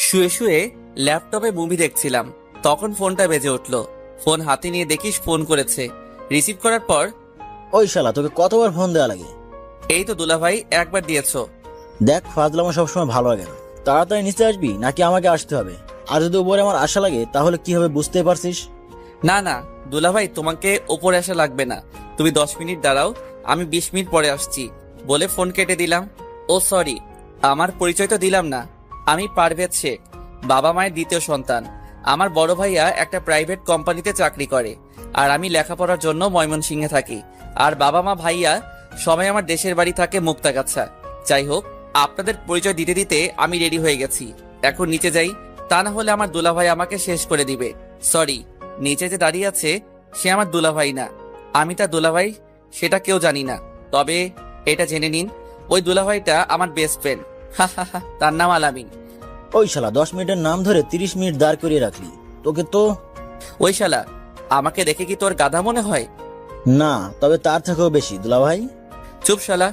শুয়ে শুয়ে ল্যাপটপে মুভি দেখছিলাম, তখন ফোনটা বেজে উঠল। ফোন হাতে নিয়ে দেখিস ফোন করেছে। রিসিভ করার পর, ওই শালা তোকে কতবার ফোন দেওয়া লাগে? এই তো দুলাভাই, একবার দিয়েছো। দেখ, ফাজলামো সবসময় ভালো লাগে না। তাড়াতাড়ি নিচে আসবি নাকি আমাকে আসতে হবে? আর যদি উপরে আমার আশা লাগে তাহলে কি হবে বুঝতে পারছিস? না না দুলাভাই, তোমাকে ওপরে আসা লাগবে না। তুমি 10 মিনিট দাঁড়াও, আমি 20 মিনিট পরে আসছি বলে ফোন কেটে দিলাম। ও সরি, আমার পরিচয় তো দিলাম না। আমি পারভেজ শেখ, বাবা মায়ের দ্বিতীয় সন্তান। আমার বড় ভাইয়া একটা প্রাইভেট কোম্পানিতে চাকরি করে, আর আমি লেখাপড়ার জন্য ময়মনসিংহে থাকি। আর বাবা মা ভাইয়া সবাই আমার দেশের বাড়ি থাকে মুক্তাগাছা। যাই হোক, আপনাদের পরিচয় দিতে দিতে আমি রেডি হয়ে গেছি। এখন নিচে যাই, তা না হলে আমার দুলাভাই আমাকে শেষ করে দিবে। সরি, নিচে যে দাঁড়িয়ে আছে সে আমার দুলাভাই না, আমি তার দুলাভাই সেটা কেউ জানি না। তবে এটা জেনে নিন, ওই দুলাভাইটা আমার বেস্ট ফ্রেন্ড। তার নাম আলামিন। ওই শালা 10 মিনিটের নাম ধরে 30 মিনিট দাঁড় করিয়ে রাখলি। তোকে তো ওই শালা, আমাকে দেখে কি তোর গাধা মনে হয়? না, তবে তার থেকেও বেশি দুলাভাই। চুপ শালা,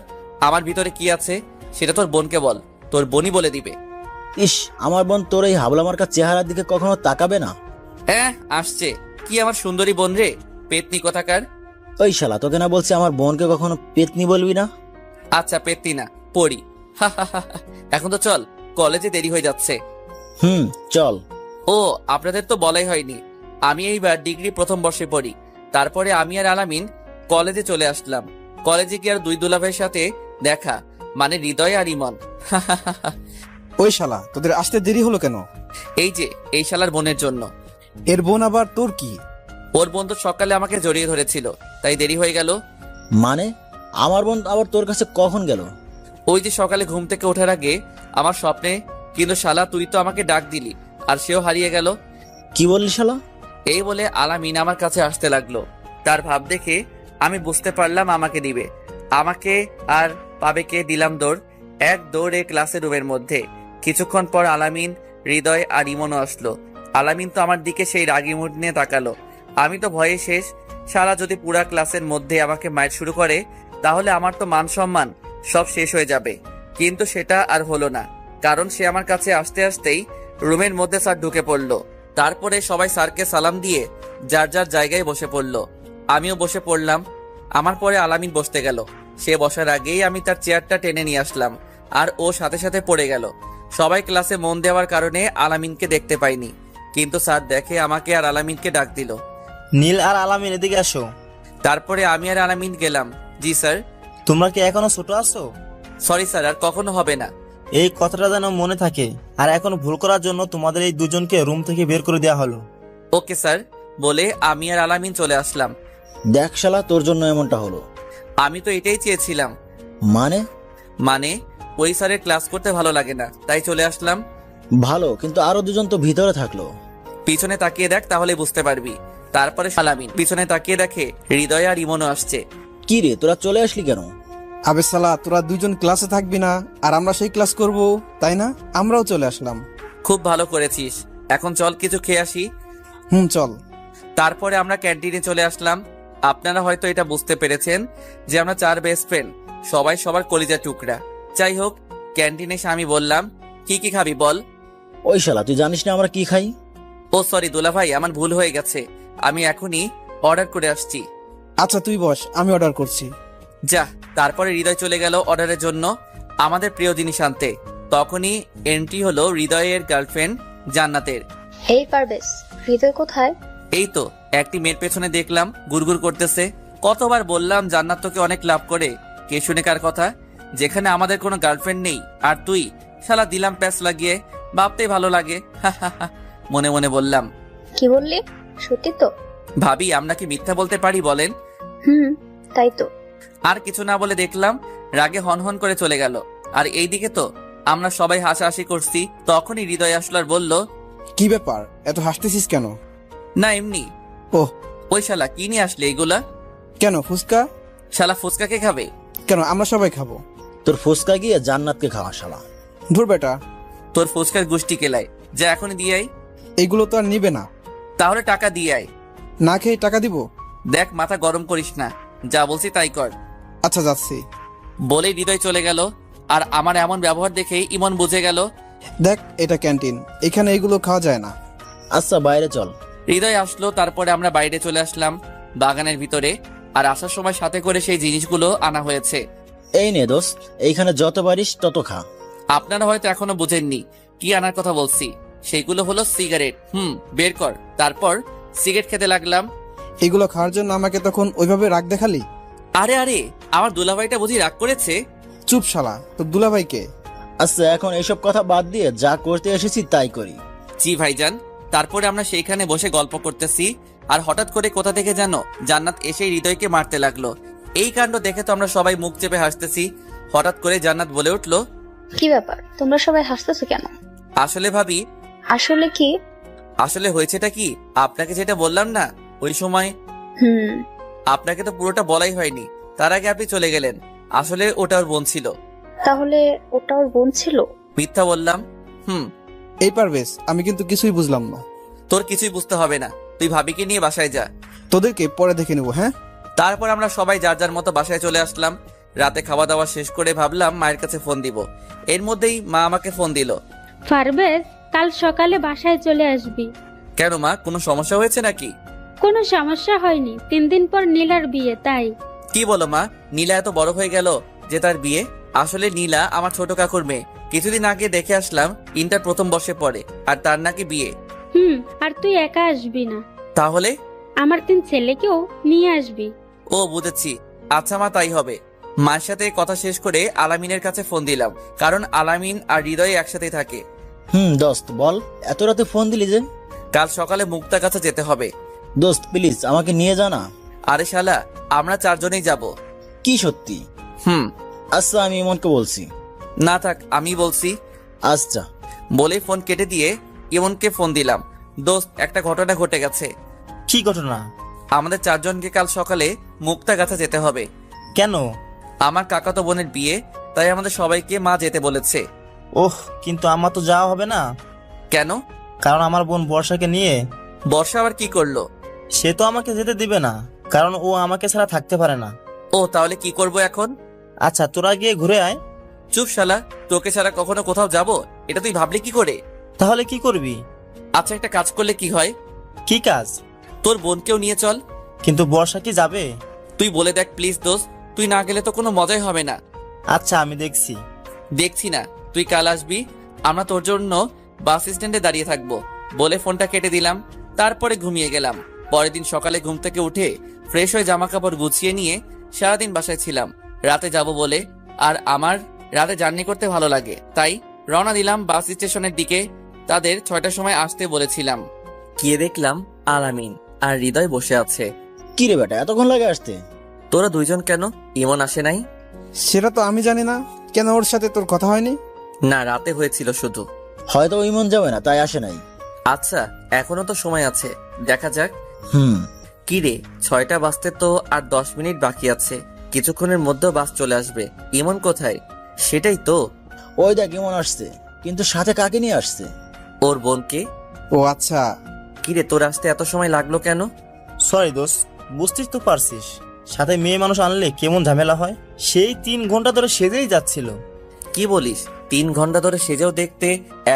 আমার ভিতরে কি আছে সেটা তোর বোনকে বল, তোর বোনই বলে দিবে। ইস, আমার বোন তোর এই হাবলামার্কা চেহারার দিকে কখনো তাকাবে না। আসছে কি আমার সুন্দরী বোন রে, পেতনি কোথাকার। ওই শালা, তোকে না বলছি আমার বোনকে কখনো পেতনি বলবি না? আচ্ছা পেতনি না, পড়ি। এখন তো চল, কলেজে দেরি হয়ে যাচ্ছে। চল। ও, আপনাদের তো বলাই হয়নি, আমি এইবার ডিগ্রি প্রথম বর্ষে পড়ি। তারপরে আমি আর আলামিন কলেজে চলে আসলাম। কলেজে গিয়ে আর দুই দুলাভাইয়ের সাথে দেখা, মানে হৃদয় আর ইমন। ওই শালা, তোদের আসতে দেরি হলো কেন? এই যে এই শালার বোনের জন্য। এর বোন আবার তোর কি? ওর বোন তো সকালে আমাকে জড়িয়ে ধরেছিল, তাই দেরি হয়ে গেল। মানে আমার বোন আবার তোর কাছে কখন গেল? ওই যে সকালে ঘুম থেকে ওঠার আগে আমার স্বপ্নে। কিন্তু শালা তুই তো আমাকে ডাক দিলি, আর সেও হারিয়ে গেল। কি বললি শালা? এই বলে আলামিন আমার কাছে আসতে লাগলো। তার ভাব দেখে আমি বুঝতে পারলাম আমাকে দিবে। আমাকে আর পাবেকে দিলাম দৌড়। এক দৌড়ে ক্লাসের রুমের মধ্যে। কিছুক্ষণ পর আলামিন, হৃদয় আর ইমনও আসলো। আলামিন তো আমার দিকে সেই রাগি মুড নিয়ে তাকালো। আমি তো ভয়ে শেষ। শালা যদি পুরা ক্লাসের মধ্যে আমাকে মাইর শুরু করে তাহলে আমার তো মান সম্মান সব শেষ হয়ে যাবে। কিন্তু সেটা আর হলো না, কারণ সে আমার কাছে আসতে আসতেই রুমের মধ্যে স্যার ঢুকে পড়লো। তারপরে সবাই স্যারকে সালাম দিয়ে যার যার জায়গায় বসে পড়লো। আমিও বসে পড়লাম। আমার পরে আলামিন বসতে গেল। সে বসার আগেই আমি তার চেয়ারটা টেনে নিয়ে আসলাম, আর ও সাথে সাথে পড়ে গেল। সবাই ক্লাসে মন দেওয়ার কারণে আলামিনকে দেখতে পাইনি, কিন্তু স্যার দেখে আমাকে আর আলামিনকে ডাক দিল। নীল আর আলামিন এদিকে আসো। তারপরে আমি আর আলামিন গেলাম। জি স্যার। তোমরা কি এখনো ছোট আছো? সরি স্যার, আর কখনো হবে না। এই কথাটা যেন মনে থাকে। আর এখন ভুল করার জন্য তোমাদের এই দুজনকে রুম থেকে বের করে দেওয়া হলো। ওকে স্যার বলে আমি আর আলামিন চলে আসলাম। দেখ শালা, তোর জন্য এমনটা হলো। আমি তো এটাই চেয়েছিলাম। মানে? মানে ওই স্যারের ক্লাস করতে ভালো লাগে না, তাই চলে আসলাম। ভালো, কিন্তু আরো দুজন তো ভিতরে থাকলো। পিছনে তাকিয়ে দেখ, তাহলে বুঝতে পারবি। তারপরে আলামিন পিছনে তাকিয়ে দেখে হৃদয় আর ইমনও আসছে। কি রে, তোরা চলে আসলি কেন? আবে শালা, তোরা দুজন ক্লাসে থাকবি না আর আমরা সেই ক্লাস করব, তাই না? আমরাও চলে আসলাম। খুব ভালো করেছিস। এখন চল কিছু খেয়ে আসি। চল। তারপরে আমরা ক্যান্টিনে চলে আসলাম। আপনারা হয়তো এটা বুঝতে পেরেছেন যে আমরা 4 বেস্ট ফ্রেন্ড, সবাই সবার কলিজার টুকরা। যাই হোক, ক্যান্টিনে এসে আমি বললাম, কি কি খাবি বল। ওই শালা, তুই জানিস না আমরা কি খাই? ও সরি দুলাভাই, আমার ভুল হয়ে গেছে, আমি এখনই অর্ডার করে আসছি। আচ্ছা তুই বস, আমি অর্ডার করছি। যা। তারপরে হৃদয় চলে গেল অর্ডারের জন্য আমাদের প্রিয় জিনিস আনতে। তখনই এন্ট্রি হলো হৃদয়ের গার্লফ্রেন্ড জান্নাতের। এই পারবেশ, হৃদয় কোথায়? এই তো একটি মেয়ের পেছনে দেখলাম গুড়গুড় করতেছে। কতবার বললাম জান্নাত তোকে অনেক লাভ করে, কে শুনে কার কথা, যেখানে আমাদের কোনো গার্লফ্রেন্ড নেই। আর তুই শালা দিলাম প্যাচ লাগিয়ে, ভাবতেই ভালো লাগে। মনে মনে বললাম। কি বললি? সত্যি তো? ভাবি, আমরা কি মিথ্যা বলতে পারি বলেন? তাই তো। আর কিছু না বলে দেখলাম রাগে হনহন করে চলে গেল। আর এইদিকে তো আমরা সবাই হাসাহাসি করছি। তখনই হৃদয় আসলো আর বলল, কি ব্যাপার, এত হাসতেছিস কেন? না এমনি। ওহ। ওই শালা কি নিয়ে আসলে এইগুলা? কেন, ফুচকা? শালা ফুচকা কে খাবে? কেন, আমরা সবাই খাবো। তোর ফুসকা গিয়ে জান্নাতকে খাওয়া শালা। ধুর বেটা, তোর ফুচকার গুষ্টি কেলায়, যা এখনই দিয়ে আয়। এইগুলো তো আর নিবে না। তাহলে টাকা দিয়ে আয়। না খেয়ে টাকা দিব? দেখ, মাথা গরম করিস না, যা বলছি তাই কর। আচ্ছা যাচ্ছি। বলেই হৃদয় চলে গেল। আর আমার এমন ব্যবহার দেখেই ইমন বুঝে গেল দেখ, এটা ক্যান্টিন, এখানে এগুলো খাওয়া যায় না। আচ্ছা বাইরে চল। হৃদয় আসলো, তারপরে আমরা বাইরে চলে আসলাম বাগানের ভিতরে। আর আসার সময় সাথে করে সেই জিনিসগুলো আনা হয়েছে। এই নে দোস্ত, এইখানে যত পারিস তত খা। আপনারা হয়তো এখনো বুঝেননি কি আনার কথা বলছি। সেইগুলো হলো সিগারেট। বের কর। তারপর সিগারেট খেতে লাগলাম। এগুলো খাওয়ার জন্য আমাকে তখন ওইভাবে রাগ দেখালি? আরে আরে, আমার দুলাভাইটা বুঝি রাগ করেছে? চুপ শালা, তোর দুলাভাইকে। আচ্ছা এখন এইসব কথা বাদ দিয়ে যা করতে এসেছি তাই করি। জি ভাইজান। তারপরে আমরা সেইখানে বসে গল্প করতেছি, আর হঠাৎ করে কোথা থেকে যেন জান্নাত এসে হৃদয়কে মারতে লাগলো। এই কাণ্ড দেখে তো আমরা সবাই মুখ চেপে হাসতেছি। হঠাৎ করে জান্নাত বলে উঠলো, কি ব্যাপার, তোমরা সবাই হাসতেছো কেন? আসলে ভাবি, আসলে কি? আসলে হয়েছেটা কি, আপনাকে যেটা বললাম না ওই সময়, হুম। আপনাকে তো পুরোটা বলাই হয়নি। তার আগে আপনি চলে গেলেন। আসলে ওটা ওর বোন ছিল। তাহলে ওটা ওর বোন ছিল? মিথ্যা বললাম? এই পারবেশ, আমি কিন্তু কিছুই বুঝলাম না। তোর কিছুই বুঝতে হবে না, তুই ভাবিকে নিয়ে বাসায় যা। তোদেরকে পরে দেখে নেবো, হ্যাঁ? তারপর আমরা সবাই যার যার মতো বাসায় চলে আসলাম। রাতে খাওয়া দাওয়া শেষ করে ভাবলাম মায়ের কাছে ফোন দিব। এর মধ্যেই মা আমাকে ফোন দিল। পারভেজ, কাল সকালে বাসায় চলে আসবি। কেন মা, কোনো সমস্যা হয়েছে নাকি? কোনো সমস্যা হয়নি, 3 দিন পর নীলার বিয়ে, তাই। কি বলো মা, নীলা এত বড় হয়ে গেল যে তার বিয়ে? আসলে নীলা আমার ছোট কাকুর মেয়ে। কিছুদিন আগে দেখে আসলাম, ইন্টার প্রথম বর্ষে পড়ে, আর তার নাকি বিয়ে। আর তুই একা আসবি না, তাহলে? আমার 3 ছেলেকেও নিয়ে আসবি। ও বুঝেছি। আচ্ছা মা, তাই হবে। মায়ের সাথে কথা শেষ করে আলামিনের কাছে ফোন দিলাম, কারণ আলামিন আর হৃদয় একসাথেই থাকে। দোস্ত বল, এত রাতে ফোন দিলি যে? কাল সকালে মুক্তার কাছে যেতে হবে। দোস্ত প্লিজ আমাকে নিয়ে যা না। আরে শালা, আমরা 4 জনেই যাব। কি সত্যি? আচ্ছা আমি ইমনকে বলছি। না থাক, আমি বলছি। আচ্ছা বলেই ফোন কেটে দিয়ে ইমনকে ফোন দিলাম। দোস্ত, একটা ঘটনা ঘটে গেছে। কি ঘটনা? আমাদের 4 জনকে কাল সকালে মুক্তা গাছা যেতে হবে। কেন? আমার কাকাতো বোনের বিয়ে, তাই আমাদের সবাইকে মা যেতে বলেছে। ওহ, কিন্তু আমার তো যাওয়া হবে না। কেন? কারণ আমার বোন বর্ষাকে নিয়ে। বর্ষা আবার কি করলো? সে তো আমাকে যেতে দিবে না, কারণ ও আমাকে ছাড়া থাকতে পারে না। ও, তাহলে কি করব এখন? আচ্ছা তোরা গিয়ে ঘুরে আয়। চুপ শালা, তোকে ছাড়া কখনো কোথাও যাব এটা তুই ভাবলি কি করে? তাহলে কি করবি? আচ্ছা, একটা কাজ করলে কি হয়? কি কাজ? তোর বোনকেও নিয়ে চল। কিন্তু বর্ষা কি যাবে? তুই বলে দেখ প্লিজ দোস্ত, তুই না গেলে তো কোনো মজাই হবে না। আচ্ছা আমি দেখছি। দেখছি না, তুই কাল আসবি, আমরা তোর জন্য বাস স্ট্যান্ডে দাঁড়িয়ে থাকবো। বলে ফোনটা কেটে দিলাম। তারপরে ঘুমিয়ে গেলাম। পরের দিন সকালে ঘুম থেকে উঠে ফ্রেশ হয়ে জামা কাপড় গুছিয়ে নিয়ে সারাদিন বাসায় ছিলাম, রাতে যাব বলে। আর আমার রাতে জার্নি করতে ভালো লাগে, তাই রওনা দিলাম বাস স্টেশনের দিকে। তাদের 6টার সময় আসতে বলেছিলাম। গিয়ে দেখলাম আলামিন আর হৃদয় বসে আছে। কি রে বেটা, এতক্ষণ লাগে আসতে? তোরা 2 জন কেন? ইমন আসে নাই? সেটা তো আমি জানি না। কেন, ওর সাথে তোর কথা হয়নি? না, রাতে হয়েছিল শুধু। হয়তো ওই মন যাবে না তাই আসে নাই। আচ্ছা, এখনো তো সময় আছে, দেখা যাক। হুম কি রে, 6টা বাজতে তো আর 10 মিনিট বাকি আছে। কিছুক্ষণের মধ্যে বাস চলে আসবে। ইমন কোথায়? সেটাই তো। ওই দেখ ইমন আসছে, কিন্তু সাথে কাকে নিয়ে আসছে? ওর বোনকে। ও আচ্ছা। কি রে, তোর আসতে এত সময় লাগলো কেন? সরি দোস্ত, বুঝতেই তো পারছিস, সাথে মেয়ে মানুষ আনলে কেমন ঝামেলা হয়। সেই 3 ঘন্টা ধরে সেজেই যাচ্ছিল। কি বলিস? 3 ঘন্টা ধরে সেজেও দেখতে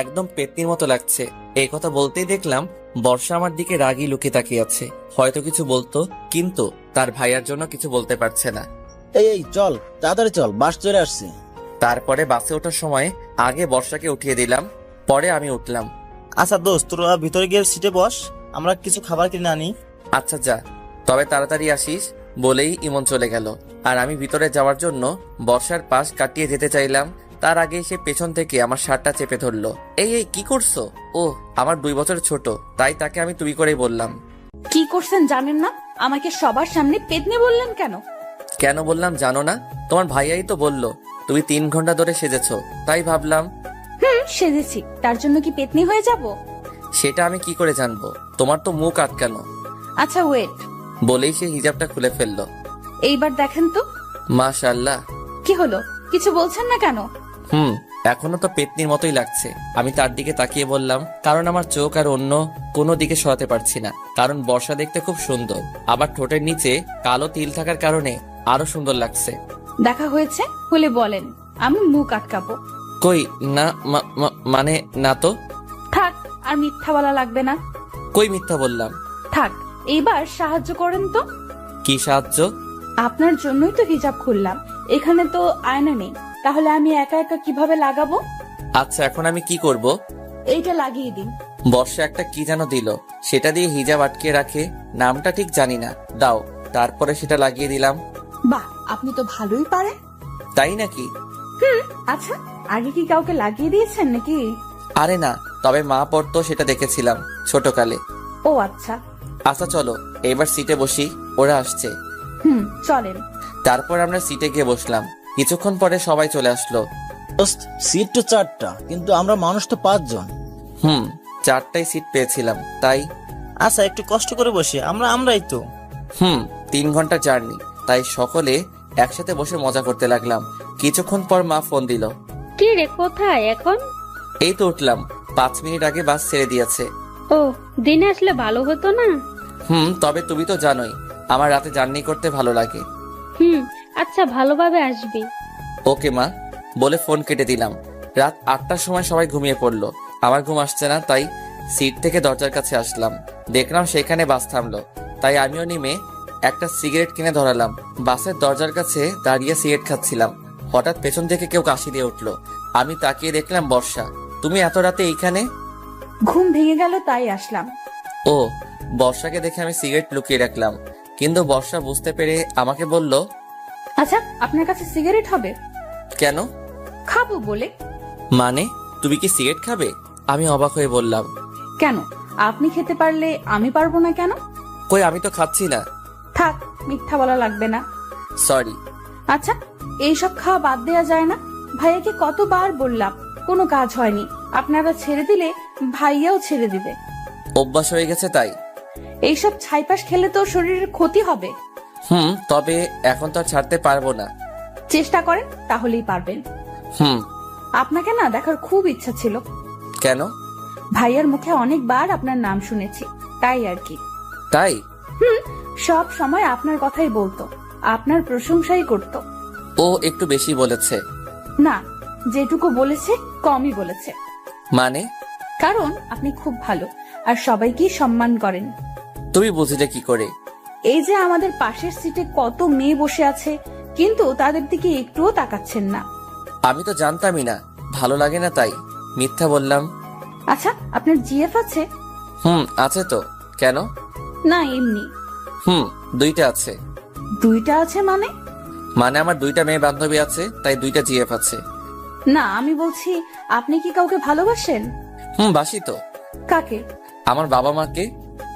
একদম পেতনির মতো লাগছে। এই কথা বলতেই দেখলাম বর্ষা আমার দিকে রাগী লুকিয়ে তাকিয়ে আছে। হয়তো কিছু বলতো, কিন্তু তার ভাইয়ার জন্য কিছু বলতে পারছে না। এই চল তাড়াতাড়ি চল, বাস চলে আসছে। তারপরে বাসে ওঠার সময় আগে বর্ষাকে উঠিয়ে দিলাম, পরে আমি উঠলাম। আচ্ছা দোস্ত, তোরা ভিতরে গিয়ে সিটে বস, আমরা কিছু খাবার কিনে আনি। আচ্ছা যা, তবে তাড়াতাড়ি আসিস। বলেই ইমন চলে গেল। আর আমি ভিতরে যাওয়ার জন্য বর্ষার পাশ কাটিয়ে যেতে চাইলাম, তার আগে সে পেছন থেকে আমার শার্টটা চেপে ধরলো। এই কি করছো? ও আমার 2 বছর ছোট, তাই তাকে আমি তুই করেই বললাম। কি করছেন জানেন না? আমাকে সবার সামনে পেতনি বললেন কেন? কেন বললাম জানো না? তোমার ভাইয়াই তো বললো তুমি 3 ঘন্টা ধরে সেজেছো, তাই ভাবলাম। সেজেছি, তার জন্য কি পেতনি হয়ে যাব? সেটা আমি কি করে জানবো? তোমার তো মুখ আটকানো। আচ্ছা ওয়েট। বলেই সে হিজাবটা খুলে ফেললো। এইবার দেখেন তো। মাশাআল্লাহ। কি হলো, কিছু বলছেন না কেন? এখনো তো পেতনির মতোই লাগছে। আমি তার দিকে তাকিয়ে বললাম, কারণ আমার চোখ আর অন্য কোনো দিকে সরাতে পারছি না। কারণ বর্ষা দেখতে খুব সুন্দর, আবার ঠোঁটের নিচে কালো তিল থাকার কারণে আরো সুন্দর লাগছে। দেখা হয়েছে হলে বলেন, আমি মুখ আটকাবো। কই না, মানে না তো। থাক, আর মিথ্যা বলা লাগবে না। কই মিথ্যা বললাম? থাক, এইবার সাহায্য করেন তো। কি সাহায্য? আপনার জন্যই তো হিজাব খুললাম। এখানে তো আয়না নেই, তাহলে আমি একা একা কিভাবে লাগাবো? আচ্ছা, এখন আমি কি করব? এইটা লাগিয়ে দিন। বর্ষা একটা কি যেন দিল, সেটা দিয়ে হিজাব আটকে রাখে, নামটা ঠিক জানি না, দাও। তারপরে সেটা লাগিয়ে দিলাম। বাহ, আপনি তো ভালোই পারেন। তাই নাকি? আচ্ছা, আগে কি কাউকে লাগিয়ে দিয়েছেন নাকি? আরে না, তবে মা পড়তো সেটা দেখেছিলাম ছোটকালে। ও আচ্ছা। আচ্ছা চলো এবার সিটে বসি, ওরা আসছে। চলেন। তারপর আমরা সিটে গিয়ে বসলাম। কিছুক্ষণ পরে সবাই চলে আসলো। দোস্ত, সিট তো 4টা, কিন্তু আমরা মানুষ তো 5 জন। 4টাই সিট পেয়েছিলাম তাই। আচ্ছা, একটু কষ্ট করে বসি, আমরাই তো। 3 ঘন্টা জার্নি, তাই সকলে একসাথে বসে মজা করতে লাগলাম। কিছুক্ষণ পর মা ফোন দিল। কি রে, কোথায় এখন? এই তো উঠলাম, 5 মিনিট আগে বাস ছেড়ে দিয়েছে। ও, দিনে আসলে ভালো হতো না? তবে তুমি তো জানোই আমার রাতে জার্নি করতে ভালো লাগে। আচ্ছা, ভালোভাবে আসবি। ওকে মা, বলে ফোন কেটে দিলাম। রাত 8টার সময় সবাই ঘুমিয়ে পড়লো। আমার ঘুম আসছে না, তাই সিট থেকে দরজার কাছে আসলাম। দেখলাম সেখানে বাস থামলো, তাই আমিও নেমে একটা সিগারেট কিনে ধরালাম। বাসের দরজার কাছে দাঁড়িয়ে সিগারেট খাচ্ছিলাম। হঠাৎ পেছন থেকে কেউ কাশি দিয়ে উঠলো। আমি তাকিয়ে দেখলাম বর্ষা। তুমি এত রাতে এইখানে? ঘুম ভেঙে গেল তাই আসলাম। ও, বর্ষাকে দেখে আমি সিগারেট লুকিয়ে রাখলাম, কিন্তু বর্ষা বুঝতে পেরে আমাকে বলল, আচ্ছা, আপনার কাছে সিগারেট হবে? কেন? খাবো বলে। মানে তুমি কি সিগারেট খাবে? আমি অবাক হয়ে বললাম, কেন, আপনি খেতে পারলে আমি পারবো না কেন? কই আমি তো খাচ্ছি না। থাক, মিথ্যা বলা লাগবে না। সরি। আচ্ছা, এইসব খাওয়া বাদ দেয়া যায় না? ভাইয়াকে কতবার বললাম, কোনো কাজ হয়নি। আপনারা ছেড়ে দিলে ভাইয়াও ছেড়ে দিবে। অভ্যাস হয়ে গেছে তাই। এইসব ছাইপাশ খেলে তো শরীরের ক্ষতি হবে। তবে এখন তো আর ছাড়তে পারবো না। চেষ্টা করেন, তাহলেই পারবেন। আপনাকে না দেখার খুব ইচ্ছা ছিল। কেন? ভাইয়ার মুখে অনেকবার আপনার নাম শুনেছি, তাই আর কি। তাই? সব সময় আপনার কথাই বলতো, আপনার প্রশংসাই করত। ও একটু বেশি বলেছে। না, যেটুকু বলেছে কমই বলেছে। মানে? কারণ আপনি খুব ভালো আর সবাইকেই সম্মান করেন। তুমি বুঝলে কি করে? এই যে আমাদের পাশের সিটে কত মেয়ে বসে আছে, কিন্তু তাদের দিকে একটুও তাকাচ্ছেন না। আমি তো জানতামই না, ভালো লাগে না তাই মিথ্যা বললাম। আচ্ছা, আপনার জিএফ আছে? আছে তো। কেন? না, এমনি। 2টা আছে। 2টা আছে মানে? মানে আমার 2টা মেয়ে বান্ধবী আছে, তাই 2টা জিএফ আছে। না, আমি বলছি আপনি কি কাউকে ভালোবাসেন? বাসি তো। কাকে? আমার বাবা মাকে।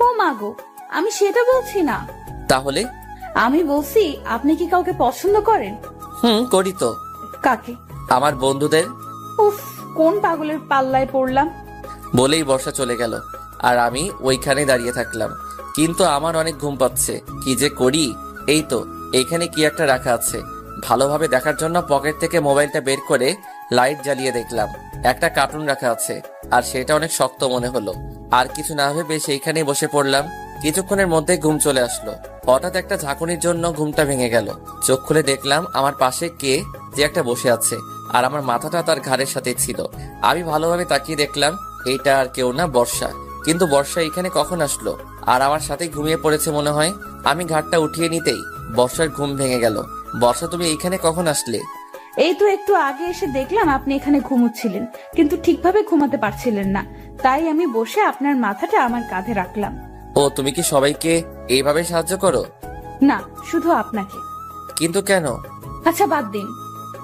ও মাগো, আমি সেটা বলছি না। তাহলে? আমি বলছি আপনি কি কাউকে পছন্দ করেন? করি তো। কাকে? আমার বন্ধুদের। উফ, কোন পাগলের পাল্লায় পড়লাম। বলেই বর্ষা চলে গেল, আর আমি ওইখানে দাঁড়িয়ে থাকলাম। কিন্তু আমার অনেক ঘুম পাচ্ছে, কি যে করি। এই তো এইখানে কি একটা রাখা আছে, ভালোভাবে দেখার জন্য পকেট থেকে মোবাইলটা বের করে লাইট জ্বালিয়ে দেখলাম একটা কার্টুন রাখা আছে, আর সেটা অনেক শক্ত মনে হলো। আর কিছু না ভেবে সেইখানেই বসে পড়লাম। কিছুক্ষণের মধ্যে ঘুম চলে আসলো। হঠাৎ একটা ঝাঁকুনির জন্য ঘুমটা ভেঙে গেল। চোখ খুলে দেখলাম আমার পাশে কে যে একটা বসে আছে, আর আমার মাথাটা তার ঘাড়ের সাথে ছিল। আমি ভালোভাবে তাকিয়ে দেখলাম এইটা আর কেউ না, বর্ষা। কিন্তু বর্ষা এখানে কখন আসলো? আর আমার সাথে ঘুমিয়ে পড়েছে মনে হয়। আমি ঘাটটা উঠিয়ে নিতেই বর্ষার ঘুম ভেঙে গেল। বর্ষা, তুমি এইখানে কখন আসলে? এই তো একটু আগে এসে দেখলাম আপনি এখানে ঘুমোচ্ছিলেন, কিন্তু ঠিকভাবে ঘুমাতে পারছিলেন না, তাই আমি বসে আপনার মাথাটা আমার কাঁধে রাখলাম। ও, তুমি কি সবাইকে এইভাবে সাহায্য করো? না, শুধু আপনাকে। কিন্তু কেন? আচ্ছা বাদ দিন,